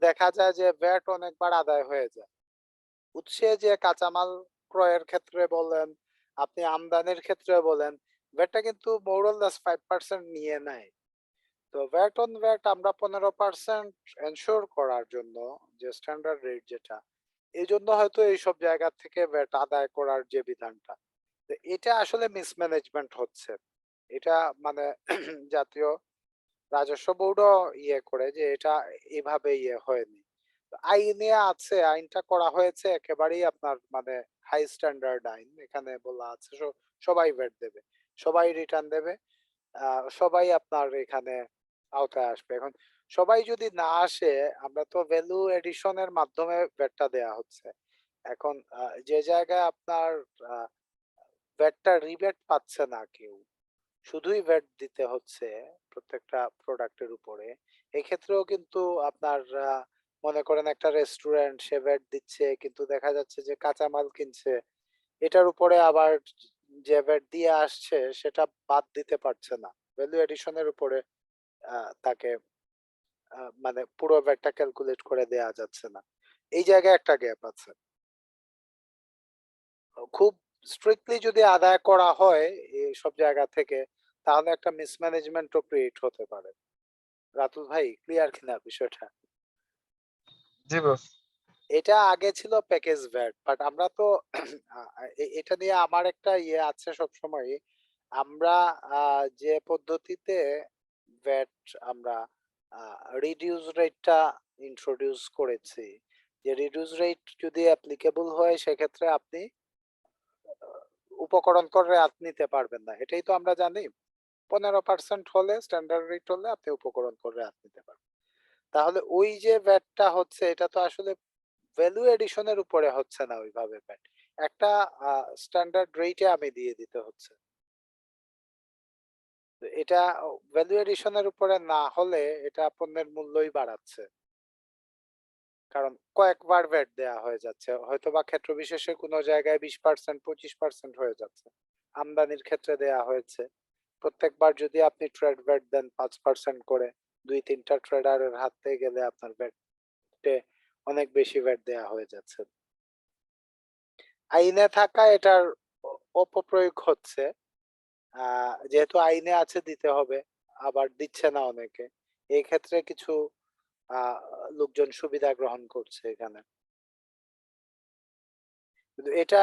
দেখা যায় যে ভ্যাট অনেকবার আদায় হয়ে যায়। উৎসে যে কাঁচামাল ক্রয়ের ক্ষেত্রে বলেন, আপনি আমদানির ক্ষেত্রে বলেন, ভ্যাটটা কিন্তু মোরলেস 5% নিয়ে নেয়। তো ভ্যাট অন ভ্যাট আমরা 15% এনশোর করার জন্য, যে স্ট্যান্ডার্ড রেট যেটা, এই জন্য হয়তো এইসব জায়গা থেকে ভ্যাট আদায় করার যে বিধানটা, তো এটা আসলে মিসম্যানেজমেন্ট হচ্ছে। এটা মানে জাতীয় রাজস্ব বোর্ডও ইয়ে করে যে এটা এভাবে ইয়ে হয়নি। আইনে আছে, আইনটা করা হয়েছে একেবারেই আপনার মানে হাই স্ট্যান্ডার্ড আইন। এখানে বলা আছে সবাই ভ্যাট দেবে, সবাই রিটার্ন দেবে, সবাই আপনার এখানে আওতায় আসবে। এখন সবাই যদি না আসে, আমরা তো ভ্যালু এডিশনের মাধ্যমে ভ্যাটটা দেয়া হচ্ছে। এখন যে জায়গায় আপনার ভ্যাটটা রিবেট পাচ্ছে না কেউ, শুধুই ভ্যাট দিতে হচ্ছে প্রত্যেকটা প্রোডাক্টের উপরে, এক্ষেত্রেও কিন্তু আপনার মনে করেন একটা রেস্টুরেন্ট সে ভ্যাট দিচ্ছে, কিন্তু দেখা যাচ্ছে যে কাঁচামাল কিনছে, এটার উপরে আবার যে ভ্যাট দিয়ে আসছে সেটা বাদ দিতে পারছে না, ভ্যালু এডিশনের উপরে তাকে মানে পুরো ভ্যাটটা ক্যালকুলেট করে দেয়া যাচ্ছে না। এই জায়গায় একটা গ্যাপ আছে। খুব স্ট্রিক্টলি যদি আদায় করা হয় এই সব জায়গা থেকে, তাহলে একটা মিসম্যানেজমেন্টও ক্রিয়েট হতে পারে। রাতুল ভাই, ক্লিয়ার কিনা বিষয়টা? জি বস। এটা আগে ছিল প্যাকেজ ভ্যাট, বাট আমরা তো এটা নিয়ে আমার একটা ইয়ে আছে সবসময়। আমরা যে পদ্ধতিতে ভ্যাট আমরা রিডিউস রেটটা ইন্ট্রোডিউস করেছি, যে রিডিউস রেট যদি অ্যাপ্লিকেবল হয় সেক্ষেত্রে আপনি উপকরণ করে নিতে পারবেন না, এটাই তো আমরা জানি। 15% হলে, স্ট্যান্ডার্ড রেট হলে আপনি উপকরণ করে নিতে পারবেন। তাহলে ওই যে ভ্যাটটা হচ্ছে, এটা তো আসলে ভ্যালু এডিশনের উপরে হচ্ছে না ওইভাবে ভ্যাট, একটা স্ট্যান্ডার্ড রেটে আমি দিয়ে দিতে হচ্ছে। তো এটা ভ্যালু এডিশনের উপরে না হলে এটা পণ্যের মূল্যই বাড়াচ্ছে, কারণ কয়েকবার ভ্যাট দেয়া হয়ে যাচ্ছে, হয়তো বা ক্ষেত্র বিশেষে কোনো জায়গায় 20% 25% হয়ে যাচ্ছে। আমদানির ক্ষেত্রে দেয়া হয়েছে, প্রত্যেকবার যদি আপনি ট্রেড ভ্যাট দেন 5% করে, 2-3টা ট্রেডারের হাতে গেলে আপনার ভ্যাটে অনেক বেশি ভ্যাট দেয়া হয়ে যাচ্ছে। আইনে থাকা এটার অপপ্রয়োগ হচ্ছে। যেহেতু আইনে আছে দিতে হবে, আবার দিচ্ছে না অনেকে, এই ক্ষেত্রে কিছু আহ লোকজন সুবিধা গ্রহণ করছে এখানে, কিন্তু এটা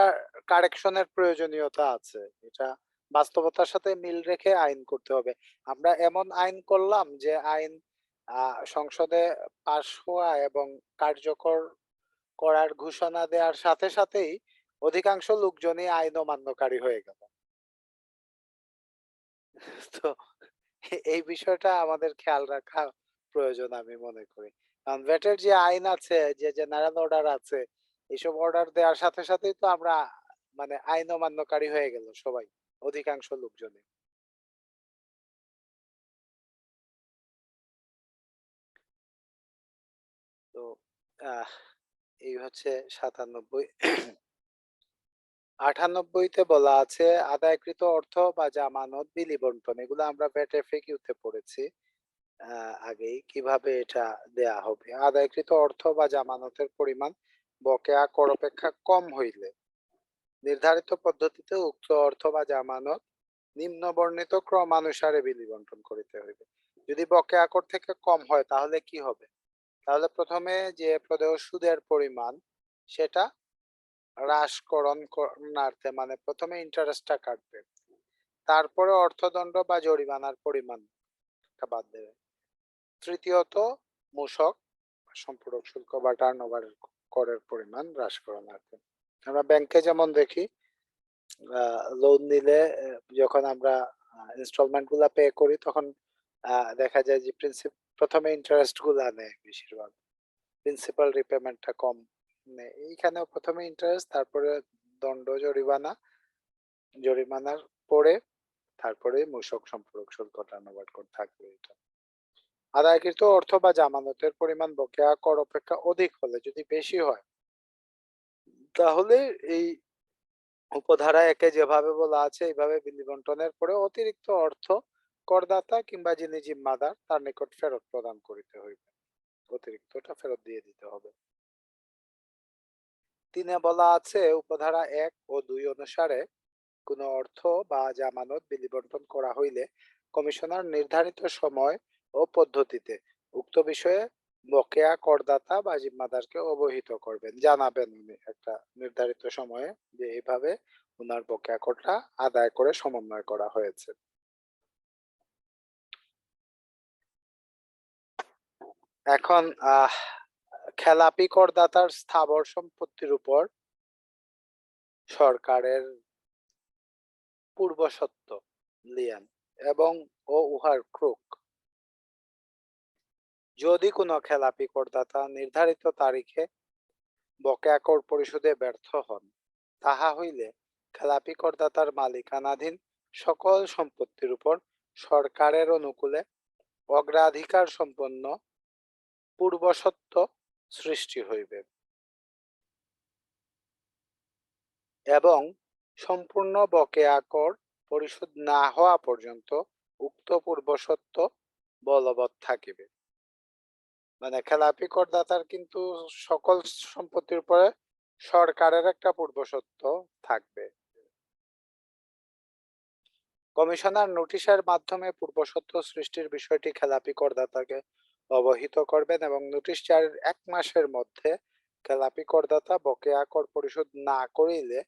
কারেকশনের প্রয়োজনীয়তা আছে। এটা বাস্তবতার সাথে মিল রেখে আইন করতে হবে। আমরা এমন আইন করলাম যে আইন সংসদে পাশ হওয়া এবং কার্যকর করার ঘোষণা দেওয়ার সাথে সাথেই অধিকাংশ লোকজনই আইন অমান্যকারী হয়ে গেল। তো এই বিষয়টা আমাদের খেয়াল রাখা প্রয়োজন আমি মনে করি। কারণ ভ্যাটের যে আইন আছে, যে জেনারেল অর্ডার আছে, এইসব অর্ডার দেওয়ার সাথে সাথেই তো আমরা মানে আইন অমান্যকারী হয়ে গেল সবাই, অধিকাংশ লোকজনই। তো আহ এই হচ্ছে 97। 98-তে বলা আছে আদায়কৃত অর্থ বা জামানত বিলি বন্টন, এগুলো আমরা ভ্যাট এফএকিউতে পড়েছি আগেই, কিভাবে এটা দেয়া হবে। আদায়কৃত অর্থ বা জামানতের পরিমাণ বকেয়া কর অপেক্ষা কম হইলে নির্ধারিত পদ্ধতিতে উক্ত অর্থ বা জামানত নিম্ন বর্ণিত ক্রমানুসারে বিলি বন্টন করিতে হইবে। যদি বকেয়া কর থেকে কম হয় তাহলে কি হবে? তাহলে প্রথমে যে প্রদেয় সুদের পরিমাণ সেটা হ্রাসকরণ করণার্থে, মানে প্রথমে ইন্টারেস্টটা কাটবে, তারপরে অর্থদণ্ড বা জরিমানার পরিমাণটা বাদ দেবে, তৃতীয়ত মূসক সম্পূরক শুল্ক বা টার্নওভার করের পরিমাণ হ্রাস করণার্থে। আমরা ব্যাংকে যেমন দেখি লোন নিলে যখন আমরা ইনস্টলমেন্ট গুলা পে করি তখন দেখা যায় যে প্রথমে ইন্টারেস্ট গুলা নেয় বেশিরভাগ, প্রিন্সিপাল রিপেমেন্টটা কম নেয়। এইখানেও প্রথমে ইন্টারেস্ট, তারপরে দণ্ড জরিমানার পরে তারপরে মূসক সম্পূরক শুল্ক টার্নওভার কর থাকবে। এটা আদায়কৃত অর্থ বা জামানতের পরিমাণ বকেয়া কর অপেক্ষা অধিক হলে, যদি বেশি হয়, তাহলে এই উপধারা একে যেভাবে বলা আছে এইভাবে বিলি বন্টনের পরে অতিরিক্ত অর্থ করদাতা কিংবা যিনি জিম্মাদার তার নিকট ফেরত প্রদান করিতে হইবে, অতিরিক্তটা ফেরত দিয়ে দিতে হবে। 3-এ বলা আছে উপধারা 1 ও 2 অনুসারে কোনো অর্থ বা জামানত বিলি বন্টন করা হইলে কমিশনার নির্ধারিত সময় ও পদ্ধতিতে উক্ত বিষয়ে বকেয়া করদাতা বা জিম্মাদারকে অবহিত করবেন, জানাবেন উনি একটা নির্ধারিত সময়ে যে এইভাবে উনার বকেয়া করটা আদায় করে সমন্বয় করা হয়েছে। এখন খেলাপি করদাতার স্থাবর সম্পত্তির উপর সরকারের পূর্বসত্ত্ব লিয়ান এবং উহার ক্রোক যদি কোনো খেলাপি করদাতা নির্ধারিত তারিখে বকেয়া কর পরিশোধে ব্যর্থ হন, তাহা হইলে খেলাপি করদাতার মালিকানাধীন সকল সম্পত্তির উপর সরকারের অনুকূলে অগ্রাধিকার সম্পন্ন পূর্বসত্ত্ব সৃষ্টি হইবে এবং সম্পূর্ণ বকেয়া কর পরিশোধ না হওয়া পর্যন্ত উক্ত পূর্বসত্ত্ব বলবৎ থাকিবে। মানে খেলাপি করদাতার কিন্তু সকল সম্পত্তির উপরে সরকারের একটা পূর্বসত্ত্ব থাকবে। কমিশনার নোটিশের মাধ্যমে পূর্বসত্ত্ব সৃষ্টির বিষয়টি খেলাপি করদাতাকে অবহিত করবেন এবং নোটিশ জারির 1 মাসের মধ্যে খেলাপি করদাতা বকেয়া কর পরিশোধ না করিলে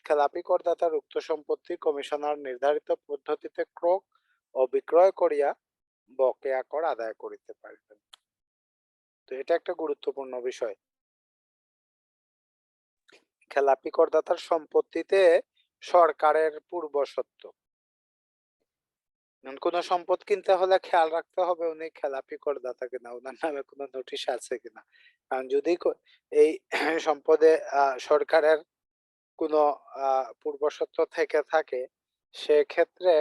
খেলাপি করদাতার উক্ত সম্পত্তি কমিশনার নির্ধারিত পদ্ধতিতে ক্রয় ও বিক্রয় করিয়া বকেয়া কর আদায় করিতে পারিবেন। তো এটা একটা গুরুত্বপূর্ণ বিষয়। খেলাপি করদাতার সম্পত্তিতে সরকারের পূর্বসত্ত্ব। কোন সম্পদ কিনতে হলে খেয়াল রাখতে হবে উনি খেলাপি করদাতা কিনা, ওনার নামে কোনো নোটিশ আছে কিনা। কারণ যদি এই সম্পদে সরকারের কোনো পূর্বসত্ত্ব থেকে থাকে, সেক্ষেত্রে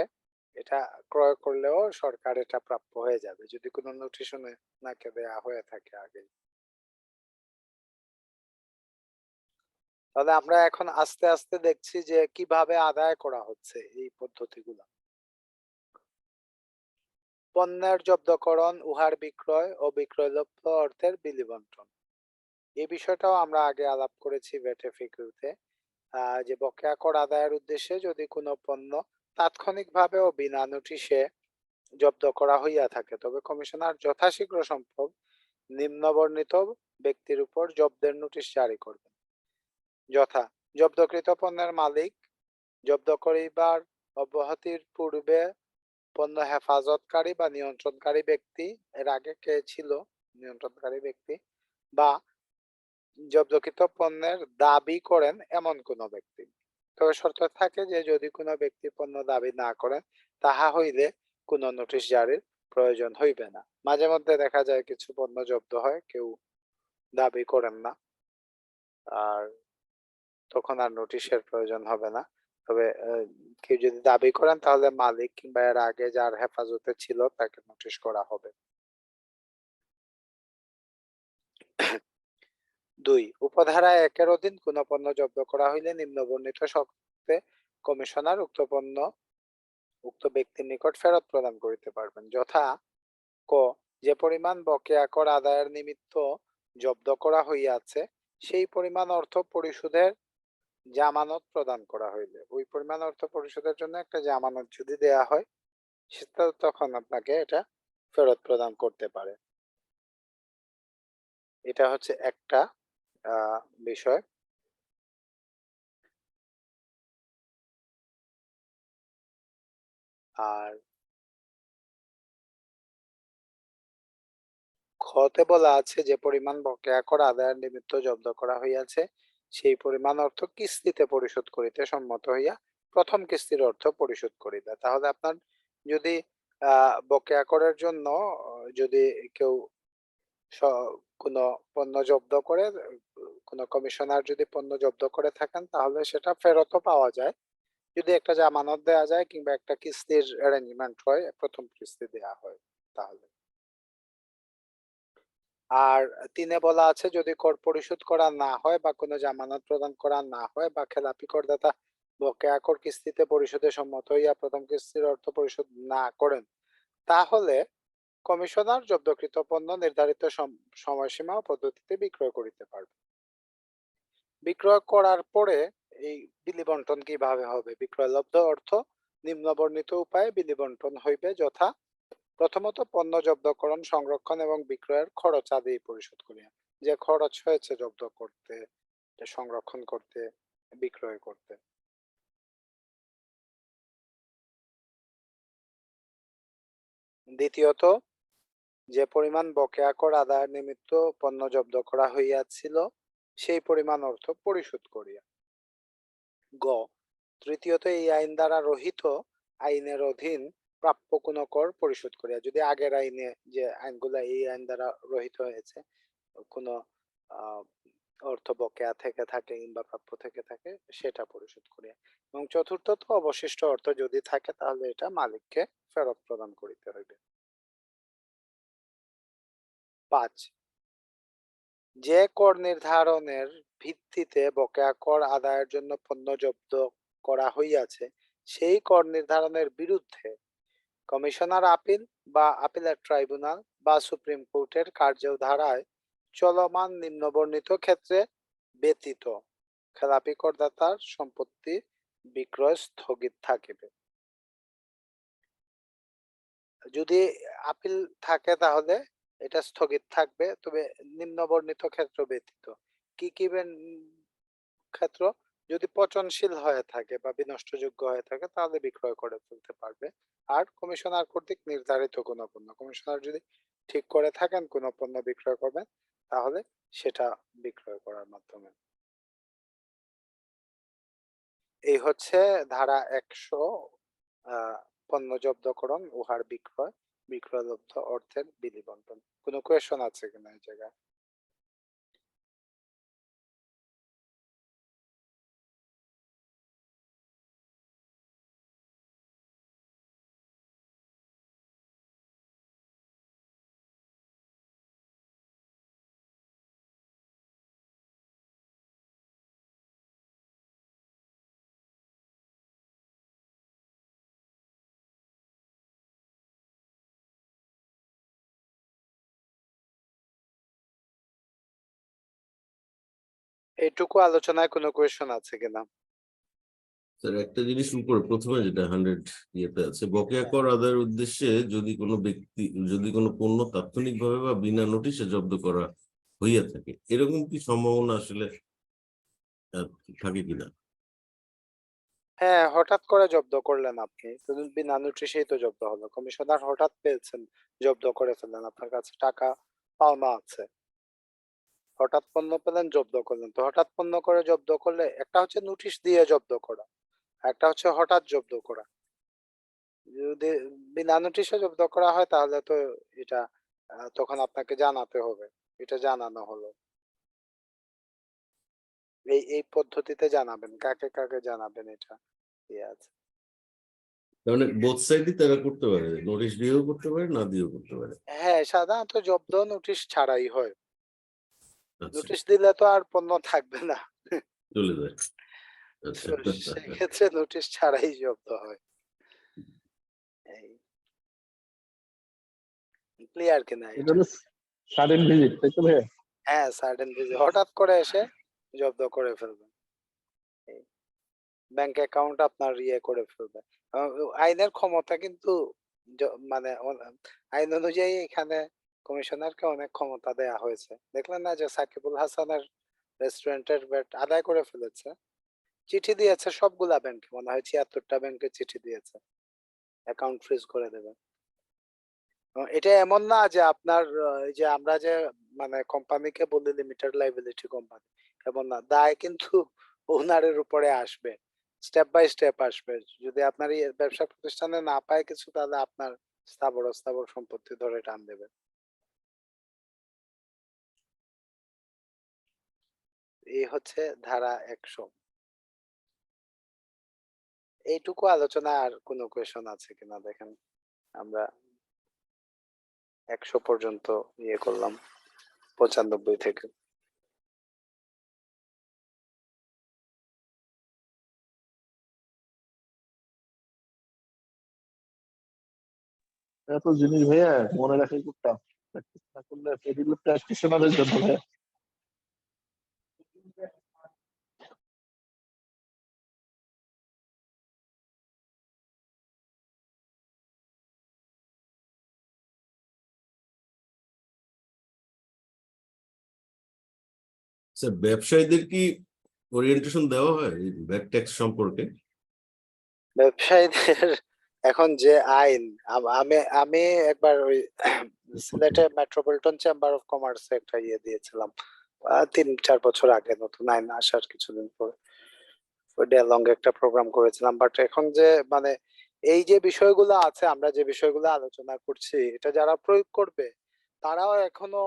এটা ক্রয় করলেও সরকার এটা প্রাপ্য হয়ে যাবে যদি কোনো নোটিশ ওনাকে দেয়া হয়ে থাকে আগে। তাহলে আমরা এখন আস্তে আস্তে দেখছি যে কিভাবে আদায় করা হচ্ছে এই পদ্ধতিগুলো। পণ্যের জব্দকরণ, উহার বিক্রয় ও বিক্রয়লব্ধ অর্থের বিলি বন্টন। এই বিষয়টাও আমরা আগে আলাপ করেছি ভ্যাট-এফিকিউতে, যে বকেয়া কর আদায়ের উদ্দেশ্যে যদি কোনো পণ্য তাৎক্ষণিকভাবে ও বিনা নোটিশে জব্দ করা হইয়া থাকে, তবে কমিশনার যথাশীঘ্র সম্ভব নিম্নবর্ণিত ব্যক্তির উপর জব্দের নোটিশ জারি করবেন। যথা: জব্দকৃত পণ্যের মালিক, জব্দ করিবার অব্যাহতির পূর্বে পণ্য হেফাজতকারী বা নিয়ন্ত্রণকারী ব্যক্তি, এর আগে কে ছিল নিয়ন্ত্রণকারী ব্যক্তি, বা জব্দকৃত পণ্যের দাবি করেন এমন কোন ব্যক্তি। তবে শর্ত থাকে যে যদি কোনো ব্যক্তি পণ্য দাবি না করেন, তাহা হইলে কোনো নোটিশ জারির প্রয়োজন হইবে না। মাঝে মধ্যে দেখা যায় কিছু পণ্য জব্দ হয়, কেউ দাবি করেন না, আর তখন আর নোটিশের প্রয়োজন হবে না। তবে কেউ যদি দাবি করেন তাহলে মালিক কিংবা এর আগে যার হেফাজতে ছিল তাকে নোটিশ করা হবে। 2. উপধারা 1 এর অধীন কোন পণ্য জব্দ করা হইলে নিম্নবর্ণিত শর্তে কমিশনার উক্ত পণ্য উক্ত ব্যক্তির নিকট ফেরত প্রদান করিতে পারবেন। যথা: ক. যে পরিমাণ বকেয়া কর আদায়ের নিমিত্ত জব্দ করা হইয়াছে, সেই পরিমাণ অর্থ পরিশোধের জামানত প্রদান করা হইলে, ওই পরিমাণ অর্থ পরিশোধের জন্য একটা জামানত যদি দেয়া হয়, সেটা তখন আপনাকে এটা ফেরত প্রদান করতে পারে। এটা হচ্ছে একটা বিষয়। আর খতে বলা আছে যে পরিমাণ বকেয়া কর আদায়ের নিমিত্ত জব্দ করা হইয়াছে, সেই পরিমাণ অর্থ কিস্তিতে পরিশোধ করিতে সম্মত হইয়া প্রথম কিস্তির অর্থ পরিশোধ করিবে। তাহলে আপনার যদি বকেয়া করের জন্য যদি কেউ কোনো পণ্য জব্দ করে, কোনো কমিশনার যদি পণ্য জব্দ করে থাকেন, তাহলে সেটা ফেরতও পাওয়া যায় যদি একটা জামানত দেয়া যায় কিংবা একটা কিস্তির অ্যারেঞ্জমেন্ট হয়, প্রথম কিস্তি দেয়া হয় তাহলে। আর 3 এ বলা আছে যদি কর পরিশোধ করা না হয় বা কোনো জামানত প্রদান করা না হয় বা খেলাপি করদাতা বকেয়া কর কিস্তিতে পরিশোধে সম্মত হইয়া প্রথম কিস্তির অর্থ পরিশোধ না করেন, তাহলে কমিশনার জব্দকৃত পণ্য নির্ধারিত সময়সীমা ও পদ্ধতিতে বিক্রয় করিতে পারবে। বিক্রয় করার পরে এই বিলি বন্টন কিভাবে হবে? বিক্রয়লব্ধ অর্থ নিম্নবর্ণিত উপায়ে বিলি বন্টন হইবে। যথা: প্রথমত পণ্য জব্দকরণ, সংরক্ষণ এবং বিক্রয়ের খরচ আদি পরিশোধ করিয়া, যে খরচ হয়েছে জব্দ করতে, সংরক্ষণ করতে, বিক্রয় করতে। দ্বিতীয়ত যে পরিমাণ বকেয়া কর আদায়ের নিমিত্ত পণ্য জব্দ করা হইয়াছিল সেই পরিমাণ অর্থ পরিশোধ করিয়া। গ তৃতীয়ত এই আইন দ্বারা রহিত আইনের অধীন প্রাপ্য কোনো কর পরিশোধ করিয়া। যদি আগের আইনে যে আইনগুলো এই আইন দ্বারা রহিত হয়েছে কোনো অর্থ বকেয়া থেকে থাকে কিংবা প্রাপ্য থেকে থাকে সেটা পরিশোধ করিয়া। এবং চতুর্থত অবশিষ্ট অর্থ যদি থাকে তাহলে এটা মালিককে ফেরত প্রদান করিতে হইবে। 5 যে কর নির্ধারণের ভিত্তিতে বকেয়া কর আদায়ের জন্য পণ্য জব্দ করা হইয়াছে সেই কর নির্ধারণের বিরুদ্ধে কমিশনার আপিল বা আপিলেট ট্রাইব্যুনাল বা সুপ্রিম কোর্টের কার্যধারায় চলমান নিম্নবর্ণিত ক্ষেত্রে ব্যতীত খেলাপি করদাতার সম্পত্তি বিক্রয় স্থগিত থাকিবে। যদি আপিল থাকে তাহলে এটা স্থগিত থাকবে, তবে নিম্নবর্ণিত ক্ষেত্র ব্যতীত। কি কি ক্ষেত্র? যদি পচনশীল হয়ে থাকে বা বিনষ্টযোগ্য হয়ে থাকে তাহলে বিক্রয় করে ফেলতে পারবে। আর কমিশনার কর্তৃক নির্ধারিত কোনো পণ্য, কমিশনার যদি ঠিক করে থাকেন কোনো পণ্য বিক্রয় করবেন তাহলে সেটা বিক্রয় করার মাধ্যমে। এই হচ্ছে ধারা 100 পণ্য জব্দকরণ উহার বিক্রয়, বিক্রয়লব্ধ অর্থের বিধি বন্টন। কোনো কোয়েশন আছে কিনা এই জায়গায়? এইটুকু আলোচনায় কোনো কোয়েশন আছে কিনা? স্যার একটা জিনিস উপরে প্রথমে যেটা 100 ইয়েতে আছে, বকেয়া কর আদায়ের উদ্দেশ্যে যদি কোনো ব্যক্তি যদি কোনো পণ্য তাৎক্ষণিকভাবে বা বিনা নোটিশে জব্দ করা হইয়া থাকে, এরকম কি সম্ভাবনা আসলে থাকে কিনা? হ্যাঁ, হঠাৎ করে জব্দ করলেন আপনি, বিনা নোটিশেই তো জব্দ হলো। কমিশনার হঠাৎ পেয়েছেন, জব্দ করে ফেললেন, আপনার কাছে টাকা পাওনা আছে, হঠাৎ পণ্য পেলেন জব্দ করলেন। তো হঠাৎ পণ্য করে জব্দ করলে একটা হচ্ছে নোটিশ দিয়ে জব্দ করা, একটা হচ্ছে হঠাৎ জব্দ করা। যদি বিনা নোটিশে জব্দ করা হয় তাহলে তো এটা তখন আপনাকে জানাতে হবে, এটা জানানো হলো। এই পদ্ধতিতে জানাবেন, কাকে কাকে জানাবেন এটা ইয়ে আছে। মানে বোথ সাইডই তারা করতে পারে, নোটিশ দিয়েও করতে পারে, না দিয়েও করতে পারে। হ্যাঁ, সাধারণত জব্দ নোটিশ ছাড়াই হয়। আচ্ছা, নোটিশ দিলে তো আর পণ্য থাকবে না, চলে যায়। আচ্ছা, তো সেক্ষেত্রে নোটিশ ছাড়াই জব্দ হয়। ক্লিয়ার কিনা এটা এটা? হলো সাডেন ভিজিট, তাই তো ভাইয়া? হ্যাঁ, সাডেন ভিজিট, হঠাৎ করে এসে জব্দ করে ফেলবে, ব্যাংক অ্যাকাউন্ট আপনার ইয়ে করে ফেলবে। আইনের ক্ষমতা কিন্তু মানে আইন অনুযায়ী এখানে কমিশনারকে অনেক ক্ষমতা দেয়া হয়েছে। দেখলেন না যে সাকিবুল হাসানের রেস্টুরেন্টের ভ্যাট আদায় করে ফেলেছে, চিঠি দিয়েছে সবগুলা ব্যাংকে, মনে হয় ৭৬টা ব্যাংকে চিঠি দিয়েছে অ্যাকাউন্ট ফ্রিজ করে দেবে। এটা এমন না যে আপনার এই যে আমরা যে মানে কোম্পানিকে বলি লিমিটেড লাইবিলিটি কোম্পানি, এমন না, দায় কিন্তু ওনারের উপরে আসবে, স্টেপ বাই স্টেপ আসবে। যদি আপনার এই ব্যবসা প্রতিষ্ঠানে না পায় কিছু তাহলে আপনার স্থাবর অস্থাবর সম্পত্তি ধরে টান দেবে। এই হচ্ছে ধারা 100। এইটুকু আলোচনা, আর কোনো কোয়েশন আছে কিনা দেখেন। আমরা 100 পর্যন্ত ইয়ে করলাম, 95 থেকে। এত জিনিস ভাইয়া মনে রাখাই খুব টাফ, প্র্যাকটিস না করলে এগুলো প্র্যাকটিশনারের জন্য ভাইয়া। স্যার ব্যবসায়ীদের কি ওরিয়েন্টেশন দেওয়া হয় ভ্যাট ট্যাক্স সম্পর্কে? ব্যবসায়ীদের এখন যে আইন আমি আমি একবার ওই সিলেটে মেট্রোপলিটন চেম্বার অফ কমার্স একটা দিয়েছিলাম 3-4 বছর আগে, নতুন আইন আসার কিছুদিন পরে ডে লং একটা প্রোগ্রাম করেছিলাম। বাট এখন যে মানে এই যে বিষয়গুলো আছে, আমরা যে বিষয়গুলো আলোচনা করছি, এটা যারা প্রয়োগ করবে তারাও এখনো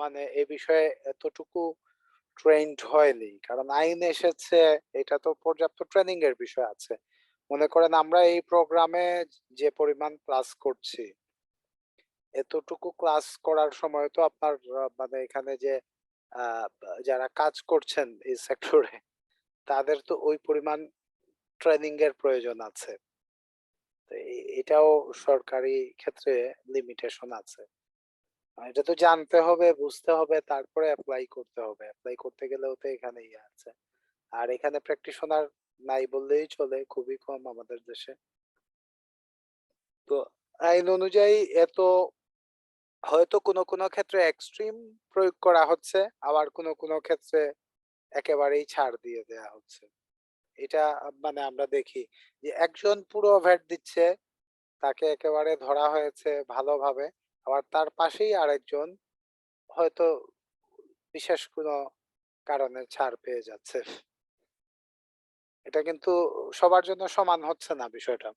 মানে এই বিষয়ে এতটুকু ট্রেন্ড হয়নি, কারণ আইন এসেছে, এটা তো পর্যাপ্ত ট্রেনিং এর বিষয় আছে। মনে করেন আমরা এই প্রোগ্রামে যে পরিমাণ ক্লাস করছি, এতটুকু ক্লাস করার সময় তো আপনার মানে এখানে যে যারা কাজ করছেন এই সেক্টরে, তাদের তো ওই পরিমাণ ট্রেনিং এর প্রয়োজন আছে। তো এটাও সরকারি ক্ষেত্রে লিমিটেশন আছে। এটা তো জানতে হবে, বুঝতে হবে, তারপরে অ্যাপ্লাই করতে হবে। অ্যাপ্লাই করতে গেলেও তো এখানে আছে। আর এখানে প্র্যাকটিশনার নাই বললেই চলে, খুবই কম আমাদের দেশে। তো আইন অনুযায়ী এত হয়তো কোনো কোনো ক্ষেত্রে এক্সট্রিম প্রয়োগ করা হচ্ছে, আবার কোনো কোনো ক্ষেত্রে একেবারেই ছাড় দিয়ে দেয়া হচ্ছে। এটা মানে আমরা দেখি যে একজন পুরো ভ্যাট দিচ্ছে, তাকে একেবারে ধরা হয়েছে ভালোভাবে, আবার তার পাশেই আরেকজন হয়তো বিশেষ কোনো কারণে ছাড় পেয়ে যাচ্ছে। এটা কিন্তু সবার জন্য সমান হচ্ছে না বিষয়টা।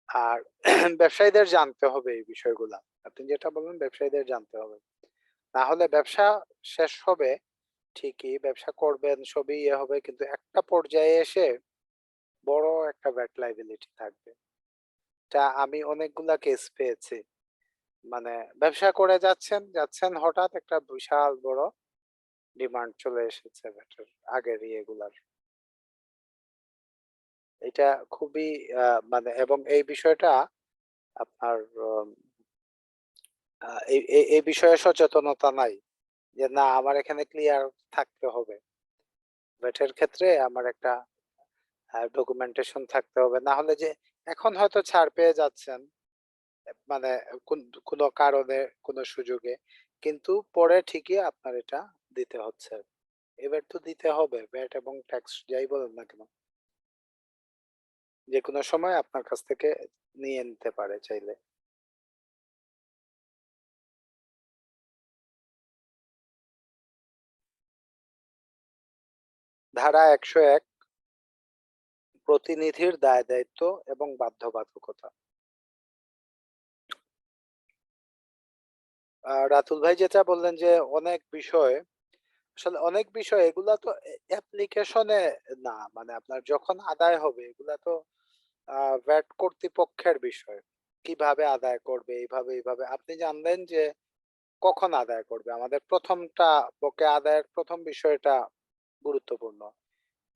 আর ব্যবসায়ীদের জানতে হবে এই বিষয়গুলা। আপনি যেটা বললেন ব্যবসায়ীদের জানতে হবে। না হলে ব্যবসা শেষ হবে ঠিকই, ব্যবসা করবেন, সবই হবে, কিন্তু একটা পর্যায়ে এসে বড় একটা ভ্যাট লায়াবিলিটি থাকবে। এটা আমি অনেকগুলা কেস পেয়েছি। মানে ব্যবসা করে যাচ্ছেন হঠাৎ একটা বিশাল বড় ডিমান্ড চলে এসেছে ভ্যাটের আগের ইয়েগুলার। এটা খুবই মানে এবং এই বিষয়টা আপনার এই বিষয়ে সচেতনতা নাই যে না আমার এখানে ক্লিয়ার থাকতে হবে। ভ্যাটের ক্ষেত্রে আমার একটা ডকুমেন্টেশন থাকতে হবে, না হলে যে এখন হয়তো ছাড় পেয়ে যাচ্ছেন মানে কোনো কারণে কোনো সুযোগে, কিন্তু পরে ঠিকই আপনার এটা দিতে হচ্ছে। এবার তো দিতে হবে, ভ্যাট এবং ট্যাক্স যাই বলেন না কেন, যে কোনো সময় আপনার কাছ থেকে নিয়ে নিতে পারে চাইলে। ধারা 101 প্রতিনিধির দায় দায়িত্ব এবং বাধ্যবাধকতা। রাতুল ভাই যেটা বললেন যে অনেক বিষয়, আসলে অনেক বিষয় এগুলা তো অ্যাপ্লিকেশনে না, মানে আপনার যখন আদায় হবে এগুলা তো ভ্যাট কর্তৃপক্ষের বিষয়। কিভাবে আদায় করবে, এইভাবে আপনি জানলেন যে কখন আদায় করবে। আমাদের প্রথমটা বকেয়া আদায়ের প্রথম বিষয়টা গুরুত্বপূর্ণ,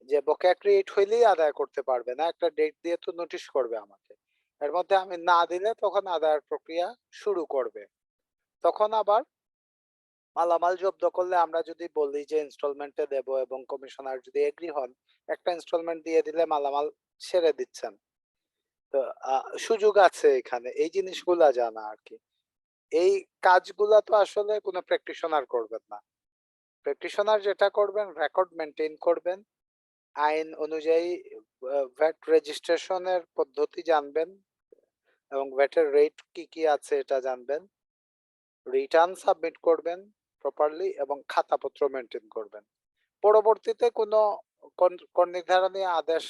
যে বকেয়া ক্রিয়েট হইলেই আদায় করতে পারবে না, একটা ডেট দিয়ে তো নোটিশ করবে আমাকে, এর মধ্যে আমি না দিলে তখন আদায়ের প্রক্রিয়া শুরু করবে। তখন আবার মালামাল জব্দ করলে আমরা যদি বলি যে ইনস্টলমেন্টে দেব এবং কমিশনার যদি এগ্রি হন, একটা ইনস্টলমেন্ট দিয়ে দিলে মালামাল ছেড়ে দিচ্ছেন। তো সুযোগ আছে এখানে, এই জিনিসগুলা জানা আর কি। এই কাজগুলা তো আসলে কোনো প্র্যাকটিশনার করবেন না। প্র্যাকটিশনার যেটা করবেন, রেকর্ড মেনটেন করবেন, আইন অনুযায়ী ভ্যাট রেজিস্ট্রেশনের পদ্ধতি জানবেন এবং ভ্যাটের রেট কি কি আছে এটা জানবেন, রিটার্ন সাবমিট করবেন প্রপারলি এবং খাতাপত্র মেনটেন করবেন। পরবর্তীতে কোনো কর নির্ধারণী আদেশ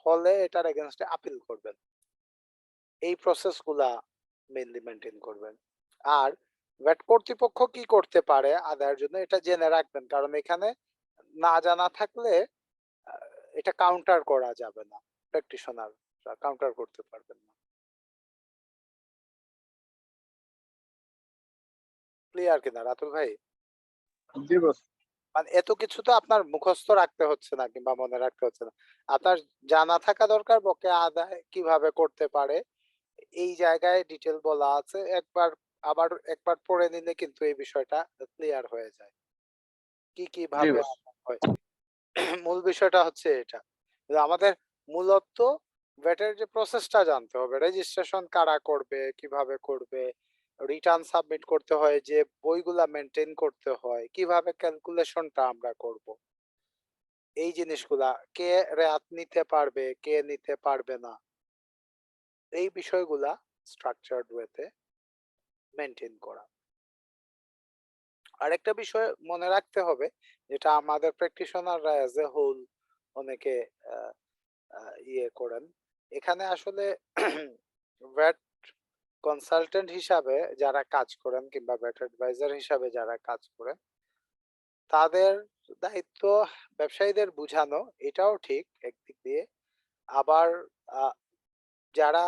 হলে এটার এগেনস্টে আপিল করবেন। এই প্রসেসগুলা মেইনলি মেনটেন করবেন। আর ভ্যাট কর্তৃপক্ষ কি করতে পারে আদায়ের জন্য এটা জেনে রাখবেন, কারণ এখানে না জানা থাকলে এটা কাউন্টার করা যাবে না, প্র্যাকটিশনার কাউন্টার করতে পারবেন না। ক্লিয়ার কিনা রাতুল ভাই? জি বস। মানে এত কিছু তো আপনার মুখস্থ রাখতে হচ্ছে না কিংবা মনে রাখতে হচ্ছে না, আপনার জানা থাকা দরকার বকেয়া আদায় কিভাবে করতে পারে। এই জায়গায় ডিটেল বলা আছে, একবার পড়ে নিলে কিন্তু এই বিষয়টা ক্লিয়ার হয়ে যায় কি জি কিভাবে বস। আদায় হয়। মূল বিষয়টা হচ্ছে এটা, যে আমাদের মূলত ভ্যাটের যে প্রসেসটা জানতে হবে, রেজিস্ট্রেশন কারা করবে, কিভাবে করবে, রিটার্ন সাবমিট করতে হয়, যে বইগুলা মেনটেন করতে হয়, কিভাবে ক্যালকুলেশনটা আমরা করব, এই জিনিসগুলা কে রেয়াত নিতে পারবে, কে নিতে পারবে না, এই বিষয়গুলা স্ট্রাকচারড ওয়েতে মেনটেন করা। আরেকটা বিষয় মনে রাখতে হবে, যেটা আমাদের প্র্যাকটিশনাররা অ্যাজ এ হোল অনেকে আহ, ইয়ে করেন, এখানে আসলে ভ্যাট কনসালটেন্ট হিসাবে যারা কাজ করেন কিংবা ভ্যাট অ্যাডভাইজার হিসাবে যারা কাজ করেন, তাদের দায়িত্ব ব্যবসায়ীদের বুঝানো, এটাও ঠিক একদিক দিয়ে। আবার যারা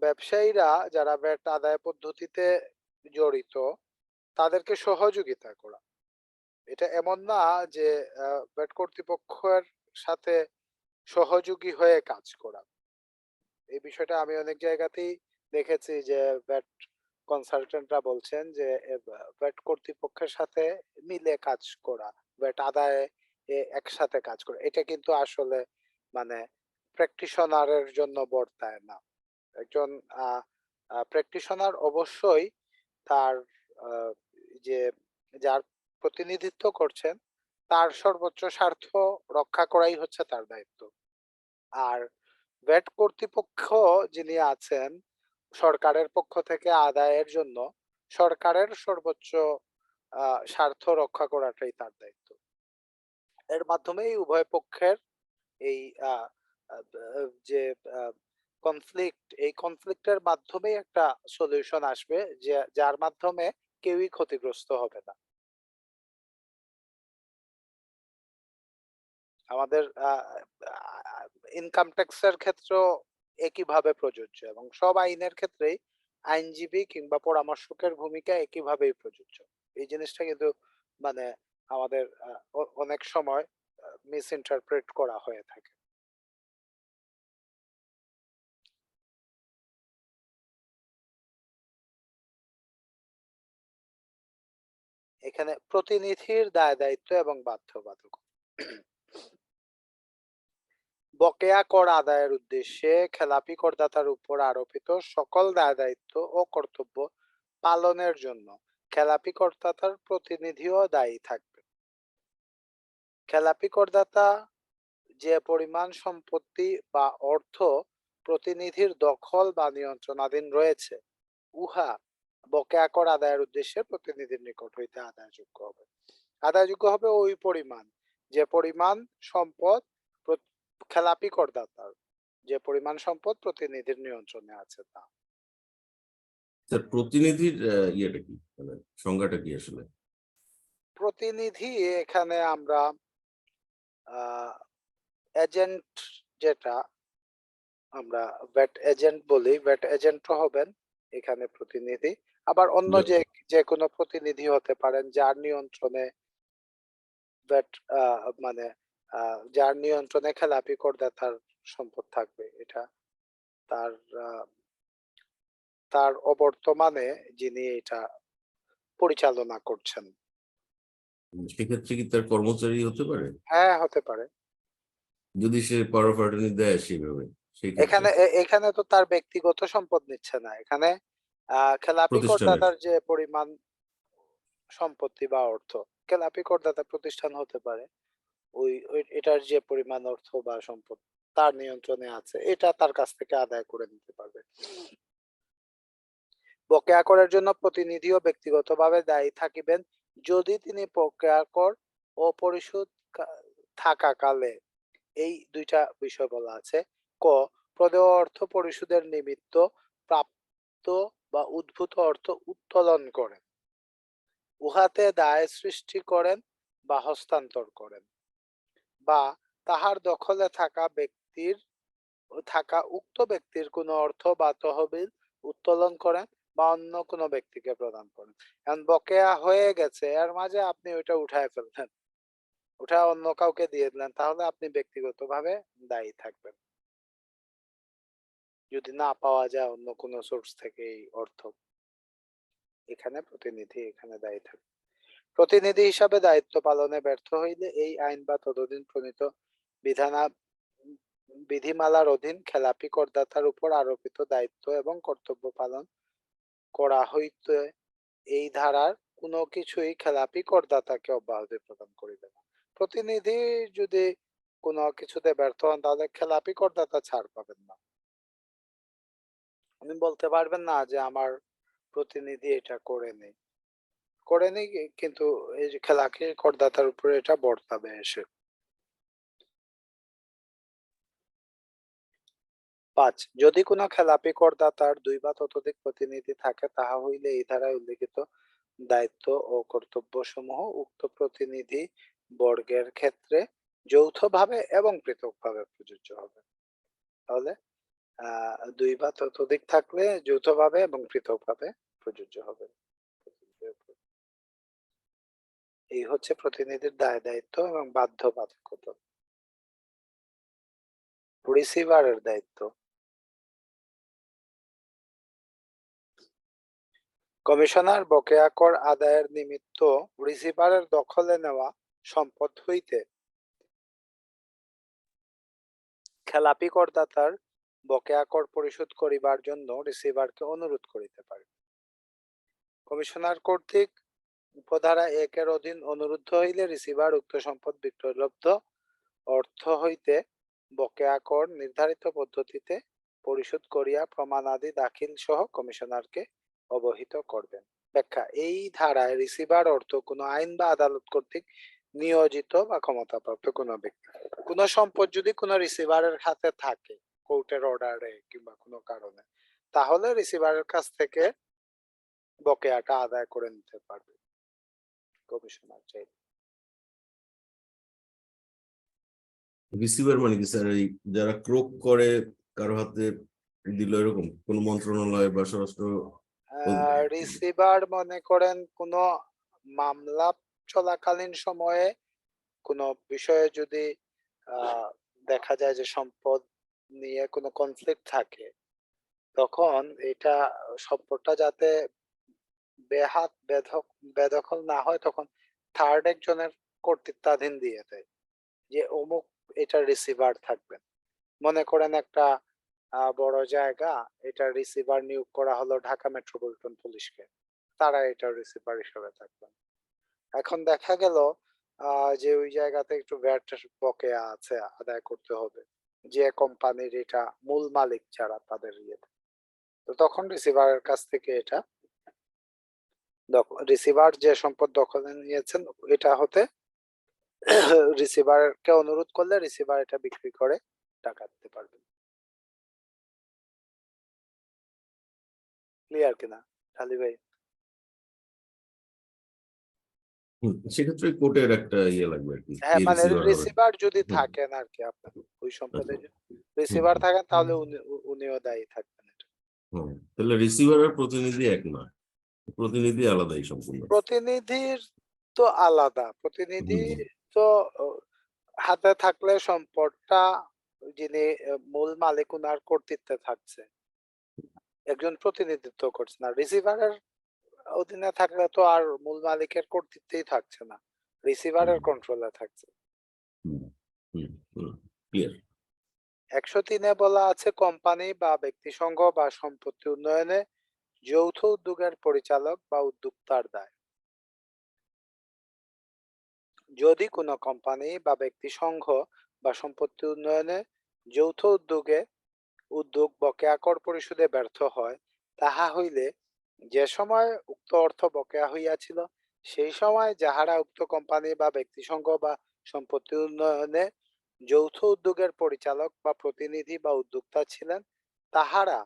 ব্যবসায়ীরা যারা ভ্যাট আদায় পদ্ধতিতে জড়িত, তাদেরকে সহযোগিতা করা। এটা এমন না যে ভ্যাট কর্তৃপক্ষের সাথে সহযোগী হয়ে কাজ করা। এই বিষয়টা আমি অনেক জায়গাতেই দেখেছি যে ভ্যাট কনসালটেন্টরা বলছেন যে ভ্যাট কর্তৃপক্ষের সাথে মিলে কাজ করা, ভ্যাট আদায়ে একসাথে কাজ করা, এটা কিন্তু আসলে মানে প্র্যাকটিশনারের জন্য বর্তায় না। একজন প্র্যাকটিশনার অবশ্যই তার যে যার প্রতিনিধিত্ব করছেন তার সর্বোচ্চ স্বার্থ রক্ষা করাই হচ্ছে তার দায়িত্ব। আর ভ্যাট কর্তৃপক্ষ যিনি আছেন সরকারের পক্ষ থেকে আদায়ের জন্য সরকারের সর্বোচ্চ স্বার্থ রক্ষা করাটাই তার দায়িত্ব। এর মাধ্যমেই উভয় পক্ষের এই যে কনফ্লিক্ট, এই কনফ্লিক্টের মাধ্যমেই একটা সলিউশন আসবে, যে যার মাধ্যমে কেউই ক্ষতিগ্রস্ত হবে না। আমাদের ইনকাম ট্যাক্সের ক্ষেত্রেও একইভাবে প্রযোজ্য, এবং সব আইনের ক্ষেত্রেই আইনজীবী কিংবা পরামর্শকের ভূমিকা একইভাবেই প্রযোজ্য। এই জিনিসটা কিন্তু মানে আমাদের অনেক সময় মিস ইন্টারপ্রেট করা হয়ে থাকে। এখানে প্রতিনিধির দায় দায়িত্ব এবং বাধ্যবাধকতা। বকেয়া কর আদায়ের উদ্দেশ্যে খেলাপি করদাতার উপর আরোপিত সকল দায় দায়িত্ব ও কর্তব্য পালনের জন্য খেলাপি করদাতার প্রতিনিধিও দায়ী থাকবে। খেলাপি করদাতা যে পরিমাণ সম্পত্তি বা অর্থ প্রতিনিধির দখল বা নিয়ন্ত্রণাধীন রয়েছে, উহা বকেয়া কর আদায়ের উদ্দেশ্যে প্রতিনিধির নিকট হইতে আদায়যোগ্য হবে। আদায়যোগ্য হবে ওই পরিমাণ, যে পরিমাণ সম্পদ খেলাপি করদাতার, যে পরিমাণ সম্পদ প্রতিনিধির নিয়ন্ত্রণে আছে তা। স্যার প্রতিনিধির ইয়েটা কি, মানে সংজ্ঞাটা কি আসলে? প্রতিনিধি এখানে আমরা এজেন্ট, যেটা আমরা ভ্যাট এজেন্ট বলি, ভ্যাট এজেন্টও হবেন এখানে প্রতিনিধি। আবার অন্য যে কোনো প্রতিনিধি হতে পারেন যার নিয়ন্ত্রণে ভ্যাট মানে যার নিয়ন্ত্রণে খেলাপি করদাতার সম্পদ থাকবে, এটা তার তার অবর্তমানে যিনি এটা পরিচালনা করছেন। সেক্ষেত্রে কি তার কর্মচারী হতে পারে? হ্যাঁ, হতে পারে। যদি সে পাওয়ার অফ অ্যাটর্নি দেয় সেইভাবে, সেই এখানে এখানে তো তার ব্যক্তিগত সম্পদ নিচ্ছে না, এখানে খেলাপি প্রতিষ্ঠানের। করদাতার যে পরিমাণ সম্পত্তি বা অর্থ, খেলাপি করদাতা প্রতিষ্ঠান হতে পারে, এটার যে পরিমাণ অর্থ বা সম্পদ তার নিয়ন্ত্রণে আছে, এটা তার কাছ থেকে আদায় করে নিতে পারবে। বকেয়া করের জন্য প্রতিনিধিও ব্যক্তিগতভাবে দায়ী থাকিবেন যদি তিনি বকেয়া কর ও পরিশোধ থাকাকালে, এই দুইটা বিষয় বলা আছে, ক প্রদেয় অর্থ পরিশোধের নিমিত্ত প্রাপ্ত বা উদ্ভূত অর্থ উত্তোলন করেন, উহাতে দায় সৃষ্টি করেন বা হস্তান্তর করেন, বা তাহার দখলে থাকা উক্ত ব্যক্তির কোনো অর্থ বা তহবিল উত্তোলন করেন বা অন্য কোনো ব্যক্তিকে প্রদান করেন। এখন বকেয়া হয়ে গেছে, এর মাঝে আপনি ওইটা উঠায় ফেললেন, ওটা অন্য কাউকে দিয়ে দিলেন, তাহলে আপনি ব্যক্তিগতভাবে দায়ী থাকবেন যদি না পাওয়া যায় অন্য কোনো সোর্স থেকে এই অর্থ। এখানে প্রতিনিধি এখানে দায়ী থাকবে। প্রতিনিধি হিসাবে দায়িত্ব পালনে ব্যর্থ হইলে এই আইন বা তদোধীন প্রণীত বিধিমালার অধীন খেলাপি করদাতার উপর আরোপিত দায়িত্ব এবং কর্তব্য পালন করা হইতে এই ধারার কোনো কিছুই খেলাপি করদাতাকে অব্যাহতি প্রদান করিবে না। প্রতিনিধি যদি কোনো কিছুতে ব্যর্থ হন তাহলে খেলাপি করদাতা ছাড় পাবেন না। আপনি বলতে পারবেন না যে আমার প্রতিনিধি এটা করেনি কিন্তু এই যে খেলাপি করদাতার উপরে এটা বর্তাবে এসে। ৫ যদি কোনো খেলাপি করদাতার ২ বা ততোধিক প্রতিনিধি থাকে তাহা হইলে এই ধারায় উল্লিখিত দায়িত্ব ও কর্তব্যসমূহ উক্ত প্রতিনিধি বর্গের ক্ষেত্রে যৌথভাবে এবং পৃথকভাবে প্রযোজ্য হবে। তাহলে ২ বা ততোধিক থাকলে যৌথভাবে এবং পৃথকভাবে প্রযোজ্য হবে। এই হচ্ছে প্রতিনিধির দায়-দায়িত্ব এবং বাধ্যবাধকতা। রিসিভারের দায়িত্ব। কমিশনার বকেয়া কর আদায়ের নিমিত্ত রিসিভারের দখলে নেওয়া সম্পদ হইতে খেলাপি করদাতার বকেয়া কর পরিশোধ করিবার জন্য রিসিভারকে অনুরোধ করিতে পারে। কমিশনার কর্তৃক উপধারা ১ এর অধীন অনুরুদ্ধ হইলে রিসিভার উক্ত সম্পদ বিক্রয়লব্ধ অর্থ হইতে বকেয়া কর নির্ধারিত পদ্ধতিতে পরিশোধ করিয়া প্রমাণাদি দাখিল সহ কমিশনারকে অবহিত করবেন। ব্যাখ্যা: এই ধারায় রিসিভার অর্থ কোনো আইন বা আদালত কর্তৃক নিয়োজিত বা ক্ষমতাপ্রাপ্ত কোনো ব্যক্তি। কোনো সম্পদ যদি কোনো রিসিভারের হাতে থাকে কোর্টের অর্ডারে কিংবা কোনো কারণে, তাহলে রিসিভারের কাছ থেকে বকেয়াটা আদায় করে নিতে পারবে কমিশনার চাইলে। রিসিভার মানে কি স্যার? এই যারা ক্রোক করে কারো হাতে দিল, এরকম কোন মন্ত্রণালয় বা স্বরাষ্ট্র রিসিভার মনে করেন কোনো মামলা চলাকালীন সময়ে কোনো বিষয়ে যদি দেখা যায় যে সম্পদ নিয়ে কোনো কনফ্লিক্ট থাকে, তখন এটা সম্পদটা যাতে বেদখল না হয়, তখন থার্ড একজনের কর্তৃত্বাধীন দিয়ে দেয় যে অমুক এটা রিসিভার থাকবেন। মনে করেন একটা বড় জায়গা, এটা রিসিভার নিয়োগ করা হলো ঢাকা মেট্রোপলিটন পুলিশকে, তারা এটা রিসিভার হিসেবে থাকবেন। এখন দেখা গেল যে ওই জায়গাতে একটু ভ্যাট বকেয়া আছে, আদায় করতে হবে, যে কোম্পানির এটা মূল মালিক যারা তাদের ইয়েতে, তো তখন রিসিভারের কাছ থেকে এটা রিসিভার যে সম্পদ দখলে নিয়েছেন এটা হতে রিসিভারকে অনুরোধ করলে রিসিভার এটা বিক্রি করে টাকা দিতে পারবেন। ক্লিয়ার কিনা ঢালি ভাই? সেক্ষেত্রে কোর্টের একটা ইয়ে লাগবে আর কি, হ্যাঁ, মানে রিসিভার হবে। রিসিভার যদি হুম। থাকেন আর কি, আপনার ওই সম্পদে আচ্ছা। রিসিভার হুম। থাকেন তাহলে উনিও দায়ী থাকবেন এটা। তাহলে রিসিভার আর প্রতিনিধি এক না, প্রতিনিধি আলাদাই সম্পূর্ণ। প্রতিনিধির তো আলাদা, প্রতিনিধি হুম। তো হাতে থাকলে সম্পদটা যিনি মূল মালিক উনার কর্তৃত্বে থাকছে, একজন প্রতিনিধিত্ব করছে না। রিসিভারের অধীনে থাকলে তো আর মূল মালিকের কর্তৃত্বেই থাকছে না, রিসিভারের কন্ট্রোলে থাকছে। ক্লিয়ার। ১০৩ বলা আছে কোম্পানি বা ব্যক্তি সংঘ বা সম্পত্তি উন্নয়নে যৌথ উদ্যোগের পরিচালক বা উদ্যোক্তার দায়। যদি কোনো কোম্পানি বা ব্যক্তি সংঘ বা সম্পত্তি উন্নয়নে যৌথ উদ্যোগ বকেয়া কর পরিশোধে ব্যর্থ হয়, তাহা হইলে যে সময় উক্ত অর্থ বকেয়া হইয়াছিল সেই সময় যাহারা উক্ত কোম্পানি বা ব্যক্তি সংঘ বা সম্পত্তি উন্নয়নে যৌথ উদ্যোগের পরিচালক বা প্রতিনিধি বা উদ্যোক্তা ছিলেন, তাহারা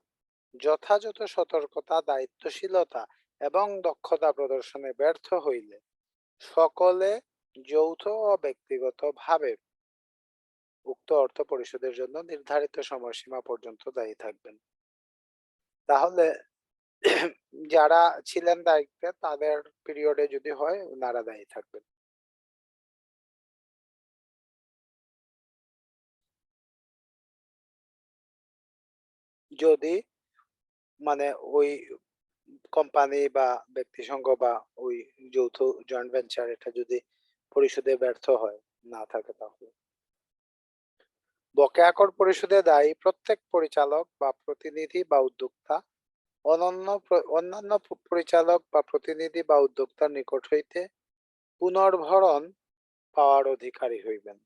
যথাযথ সতর্কতা, দায়িত্বশীলতা এবং দক্ষতা প্রদর্শনে ব্যর্থ হইলে সকলে যৌথ ও ব্যক্তিগতভাবে উক্ত অর্থ পরিশোধের জন্য নির্ধারিত সময়সীমা পর্যন্ত দায়ী থাকবেন। তাহলে যারা ছিলেন দায়িত্বে তাদের পিরিয়ডে যদি হয় ওনারা দায়ী থাকবেন। যদি মানে ওই কোম্পানি বা ব্যক্তি সংঘ বা ওই যৌথ জয়েন্ট ভেঞ্চার এটা যদি পরিশোধে ব্যর্থ হয় না থাকে, তাহলে বকেয়া কর পরিশোধে দায়ী প্রত্যেক পরিচালক বা প্রতিনিধি বা উদ্যোক্তা অন্যান্য পরিচালক বা প্রতিনিধি বা উদ্যোক্তার নিকট হইতে পুনর্ভরণ পাওয়ার অধিকারী হইবেন।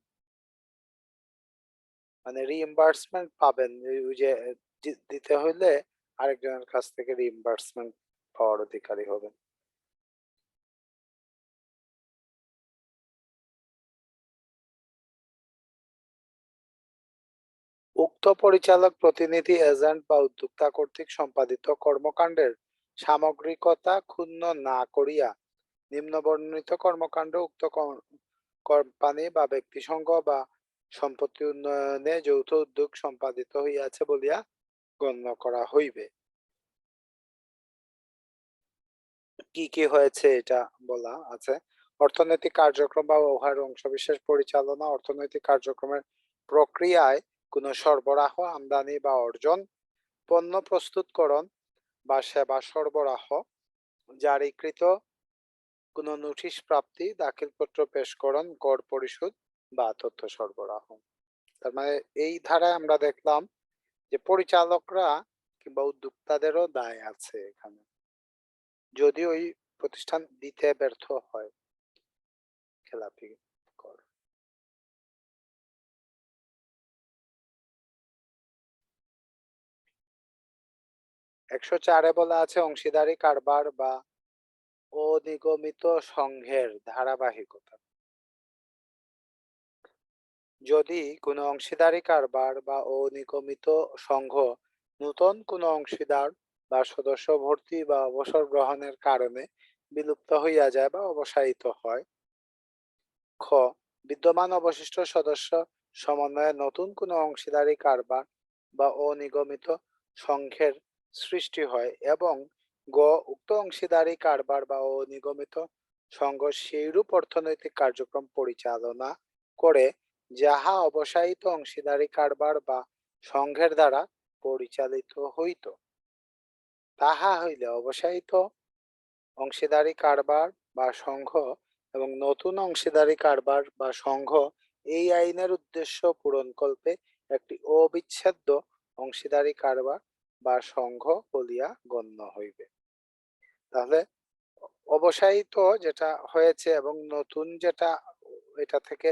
মানে রিইম্বার্সমেন্ট পাবেন, ওই যে দিতে হইলে আরেকজনের কাছ থেকে রিইম্বার্সমেন্ট পাওয়ার অধিকারী হবেন। উক্ত পরিচালক, প্রতিনিধি, এজেন্ট বা উদ্যোক্তা কর্তৃক সম্পাদিত কর্মকাণ্ডের সামগ্রিকতা ক্ষুণ্ণ না করিয়া নিম্নবর্ণিত কর্মকাণ্ড উক্ত কোম্পানি বা ব্যক্তিসংঘ বা সম্পত্তি উন্নয়নে যৌথ উদ্যোগ সম্পাদিত হইয়াছে বলিয়া গণ্য করা হইবে। কি কি হয়েছে এটা বলা আছে। অর্থনৈতিক কার্যক্রম বা উহার অংশবিশেষ পরিচালনা, অর্থনৈতিক কার্যক্রমের প্রক্রিয়ায় কোনো সরবরাহ, আমদানি বা অর্জন, পণ্য প্রস্তুতকরণ বা সেবা সরবরাহ, জারিকৃত কোনো নোটিশ প্রাপ্তি, দাখিলপত্র পেশকরণ, কর পরিশোধ বা তথ্য সরবরাহ। তার মানে এই ধারায় আমরা দেখলাম যে পরিচালকরা কিংবা উদ্যোক্তাদেরও দায় আছে এখানে, যদি ওই প্রতিষ্ঠান দিতে ব্যর্থ হয় খেলাপি কর। একশো চারে বলা আছে অংশীদারি কারবার বা অনিগমিত সংঘের ধারাবাহিকতা। যদি কোনো অংশীদারি কারবার বা অনিগমিত সংঘ নতুন কোনো অংশীদার বা সদস্য ভর্তি বা অবসর গ্রহণের কারণে বিলুপ্ত হইয়া যায় বা অবসায়িত হয়। খ, বিদ্যমান অবশিষ্ট সদস্য সমন্বয়ে নতুন কোনো অংশীদারি কারবার বা অনিগমিত সংঘের সৃষ্টি হয় এবং গ, উক্ত অংশীদারি কারবার বা অনিগমিত সংঘ সেইরূপ অর্থনৈতিক কার্যক্রম পরিচালনা করে যাহা অবসায়িত অংশীদারি কারবার বা সংঘের দ্বারা পরিচালিত হইত। তাহা হইলে অবসায়িত অংশীদারি কারবার বা সংঘ এবং নতুন অংশীদারি কারবার বা সংঘ এই আইনের উদ্দেশ্য পূরণকল্পে একটি অবিচ্ছেদ্য অংশীদারি কারবার বা সংঘ বলিয়া গণ্য হইবে। তাহলে অবসায়িত যেটা হয়েছে এবং নতুন যেটা এটা থেকে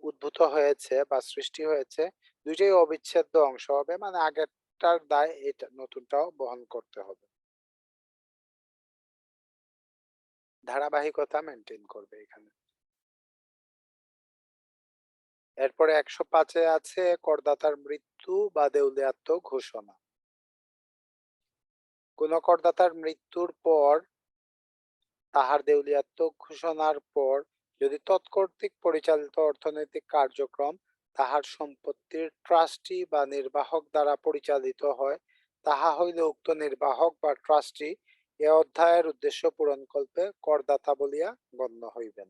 উদ্ভূত হয়েছে বা সৃষ্টি হয়েছে, দুইটাই অবিচ্ছেদ্য অংশ হবে, মানে আগেরটার দায় এটা নতুনটাও বহন করতে হবে, ধারাবাহিকতা মেনটেন করবে এখানে। এরপরে 105-এ আছে করদাতার মৃত্যু বা দেউলিয়াত্ব ঘোষণা। কোন করদাতার মৃত্যুর পর তাহার দেউলিয়াত্ব ঘোষণার পর যদি তৎকর্তৃক পরিচালিত অর্থনৈতিক কার্যক্রম তাহার সম্পত্তির ট্রাস্টি বা নির্বাহক দ্বারা পরিচালিত হয়, তাহা হইলে উক্ত নির্বাহক বা ট্রাস্টি এ অধ্যায়ের উদ্দেশ্য পূরণকল্পে করদাতা বলিয়া গণ্য হইবেন।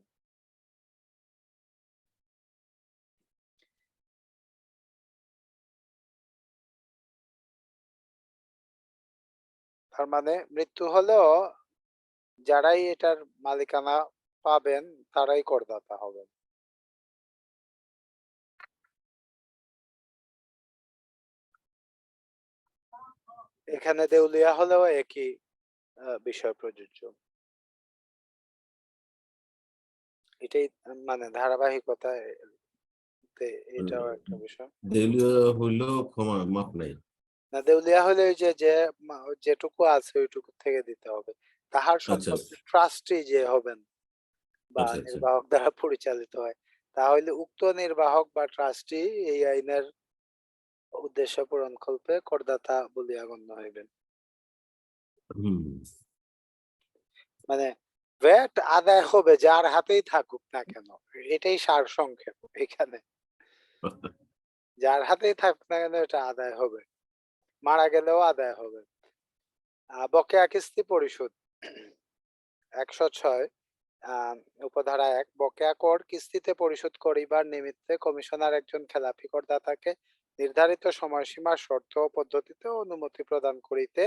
তার মানে মৃত্যু হলেও যারাই এটার মালিকানা পাবেন তারাই করদাতা হবেন। এখানে দেউলিয়া হলেও একই বিষয় প্রযোজ্য। এটাই মানে ধারাবাহিকতায় এটাও একটা বিষয়। দেউলিয়া হইলেও ক্ষমা মাফ নাই। না, দেউলিয়া হলে ওই যে যেটুকু আছে ওইটুকু থেকে দিতে হবে। তাহার আচ্ছা সম্পত্তি ট্রাস্টি যে হবেন বা আচ্ছা আচ্ছা নির্বাহক দ্বারা পরিচালিত হয়, তাহলে উক্ত নির্বাহক বা ট্রাস্টি এই আইনের উদ্দেশ্য পূরণকল্পে করদাতা বলিয়া গণ্য হইবেন। হুম। মানে ভ্যাট আদায় হবে যার হাতেই থাকুক না কেন, এটাই সার সংক্ষেপ এখানে। যার হাতেই থাকুক না কেন এটা আদায় হবে, মারা গেলেও আদায় হবে। বকেয়া কিস্তি পরিশোধ 106 উপধারা 1, বকেয়া কর কিস্তিতে পরিশোধ করিবার নিমিত্তে কমিশনার একজন খেলাপি করদাতাকে নির্ধারিত সময়সীমা, শর্ত ও পদ্ধতিতে অনুমতি প্রদান করিতে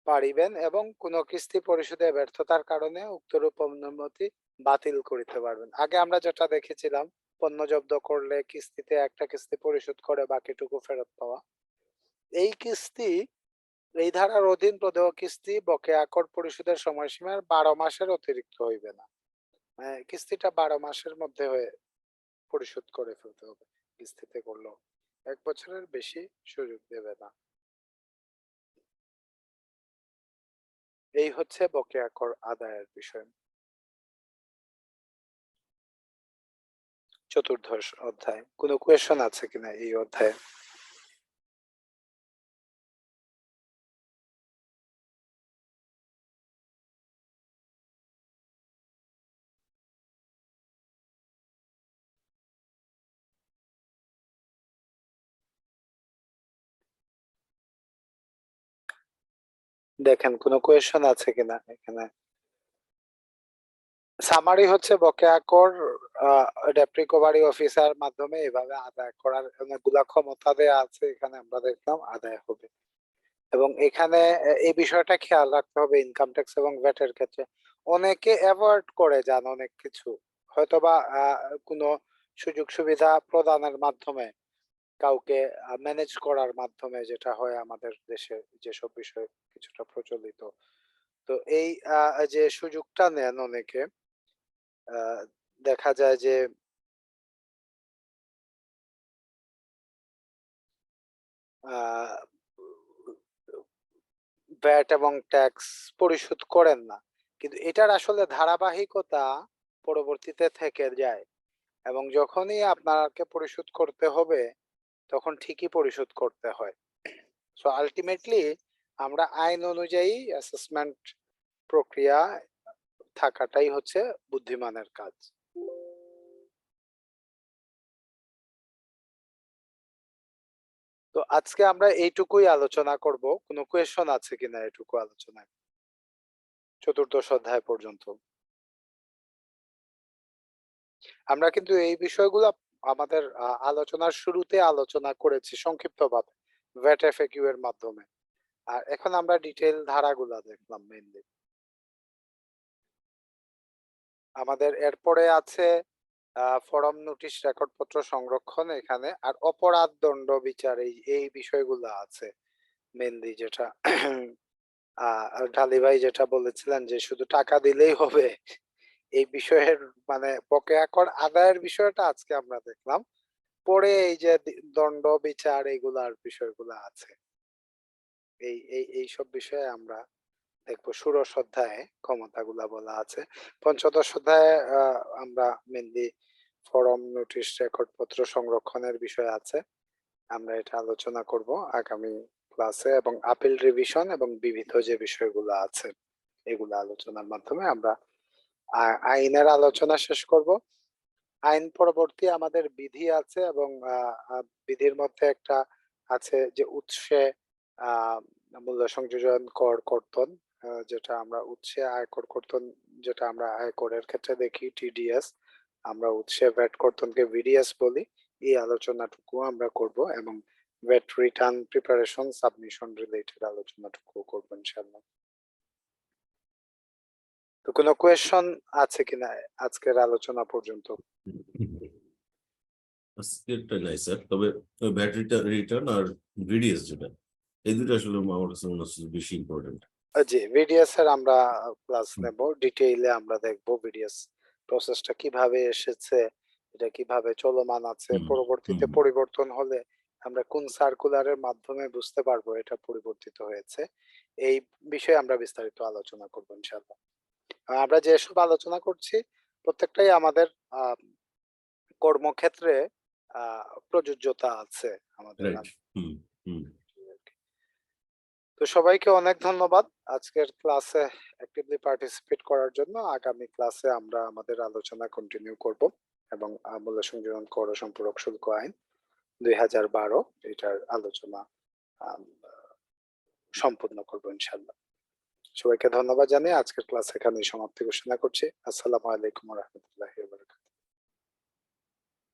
পারিবেন এবং কোন কিস্তি পরিশোধে ব্যর্থতার কারণে উক্তরূপ অনুমতি বাতিল করিতে পারবেন। আগে আমরা যেটা দেখেছিলাম, পণ্য জব্দ করলে কিস্তিতে একটা কিস্তি পরিশোধ করে বাকিটুকু ফেরত পাওয়া, এই কিস্তি এই ধারার অধীন প্রদেয় কিস্তি বকেয়া কর পরিশোধের সময়সীমার 12 মাসের অতিরিক্ত হইবে না। কিস্তিটা 12 মাসের মধ্যে পরিশোধ করে ফেলতে হবে। কিস্তিতে করলেও 1 বছরের বেশি সুযোগ দেবে না। এই হচ্ছে বকেয়া কর আদায়ের বিষয়। চতুর্দশ অধ্যায়। কোনো কোয়েশ্চন আছে কিনা এই অধ্যায়ে? দেখেন কোনো কোয়েশ্চন আছে কিনা এখানে। সামারি হচ্ছে বকেয়া কর ডেপ্ট রিকভারি অফিসার মাধ্যমে এভাবে আদায় করার অনেকগুলা ক্ষমতা দেয়া আছে, এখানে আমরা দেখলাম আদায় হবে। এবং এখানে এই বিষয়টা খেয়াল রাখতে হবে ইনকাম ট্যাক্স এবং ভ্যাট এর ক্ষেত্রে অনেকে অ্যাভয়েড করে যান অনেক কিছু, হয়তোবা কোনো সুযোগ সুবিধা প্রদানের মাধ্যমে, কাউকে ম্যানেজ করার মাধ্যমে, যেটা হয় আমাদের দেশে যেসব বিষয় কিছুটা প্রচলিত। তো এই যে সুযোগটা নেন অনেকে, দেখা যায় যে ভ্যাট এবং ট্যাক্স পরিশোধ করেন না, কিন্তু এটার আসলে ধারাবাহিকতা পরবর্তীতে থেকে যায় এবং যখনই আপনাকে পরিশোধ করতে হবে তখন ঠিকই পরিশোধ করতে হয়। সো আলটিমেটলি আমরা আইন অনুযায়ী অ্যাসেসমেন্ট প্রক্রিয়া থাকাটাই হচ্ছে বুদ্ধিমানের কাজ। তো আজকে আমরা এইটুকুই আলোচনা করব। কোনো কোয়েশ্চন আছে কিনা এটুকু আলোচনায়, চতুর্দশ অধ্যায় পর্যন্ত? আমরা কিন্তু এই বিষয়গুলো আমাদের আলোচনার শুরুতে আলোচনা করেছি সংক্ষিপ্তভাবে ভ্যাট এফএকিউ এর মাধ্যমে, আর এখন আমরা ডিটেইল ধারাগুলা দেখলাম মেইনলি। আমাদের এরপরে আছে ফরম নোটিশ রেকর্ডপত্র সংরক্ষণ এখানে, আর অপরাধ দণ্ড বিচার, এই বিষয়গুলো আছে মেইনলি, যেটা ঢালি ভাই যেটা বলেছিলেন যে শুধু টাকা দিলেই হবে, এই বিষয়ের মানে বকেয়া কর আদায়ের বিষয়টা আজকে আমরা দেখলাম। পরে এই যে দণ্ড বিচার এইগুলার বিষয়গুলো আছে, এইসব বিষয়ে আমরা দেখবো। ষোড়শ অধ্যায়ে ক্ষমতাগুলা বলা আছে। পঞ্চদশ অধ্যায়ে আমরা মেনলি ফরম নোটিশ রেকর্ডপত্র সংরক্ষণের বিষয় আছে, আমরা এটা আলোচনা করব আগামী ক্লাসে, এবং আপিল রিভিশন এবং বিবিধ যে বিষয়গুলো আছে এগুলো আলোচনার মাধ্যমে আমরা আইনের আলোচনা শেষ করব। আইন পরবর্তী আমাদের বিধি আছে, এবং বিধির মধ্যে একটা আছে যে উৎসে মূল্য সংযোজন কর কর্তন, যেটা আমরা উৎসে আয়কর কর্তন, যেটা আমরা আয়করের ক্ষেত্রে দেখি টিডিএস, আমরা উৎসে ভ্যাট কর্তনকে ভিডিএস বলি। এই আলোচনাটুকু আমরা করব, এবং VAT return preparation submission related আলোচনাটুকু করবো ইনশাআল্লাহ। তো কোনো কোয়েশ্চন আছে কিনা আজকের আলোচনা পর্যন্ত? আজকেরটা নাই স্যার, তবে ভ্যাট রিটার্ন আর ভিডিএস যেটা, এই দুটো আসলে আমার কাছে মনে হচ্ছে বেশি ইম্পর্টেন্ট। জি, ভিডিএস এর আমরা ক্লাস নেব, ডিটেইলে আমরা দেখব ভিডিএস প্রসেসটা কিভাবে এসেছে, এটা কিভাবে চলমান আছে, পরবর্তীতে পরিবর্তন হলে আমরা কোন সার্কুলারের মাধ্যমে বুঝতে পারবো এটা পরিবর্তিত হয়েছে। এই বিষয়ে আমরা বিস্তারিত আলোচনা করব ইনশাআল্লাহ। আমরা যেসব আলোচনা করছি প্রত্যেকটাই আমাদের কর্মক্ষেত্রে প্রযোজ্যতা আছে আমাদের। তো সবাইকে অনেক ধন্যবাদ আজকের ক্লাসে অ্যাক্টিভলি পার্টিসিপেট করার জন্য। আগামী ক্লাসে আমরা আমাদের আলোচনা কন্টিনিউ করব এবং মূল্য সংযোজন কর ও সম্পূরক শুল্ক আইন 2012 এটার আলোচনা সম্পূর্ণ করব ইনশাআল্লাহ। সবাইকে ধন্যবাদ জানিয়ে আজকের ক্লাস এখানেই সমাপ্তি ঘোষণা করছি। আসসালামু আলাইকুম ওয়া রাহমাতুল্লাহি।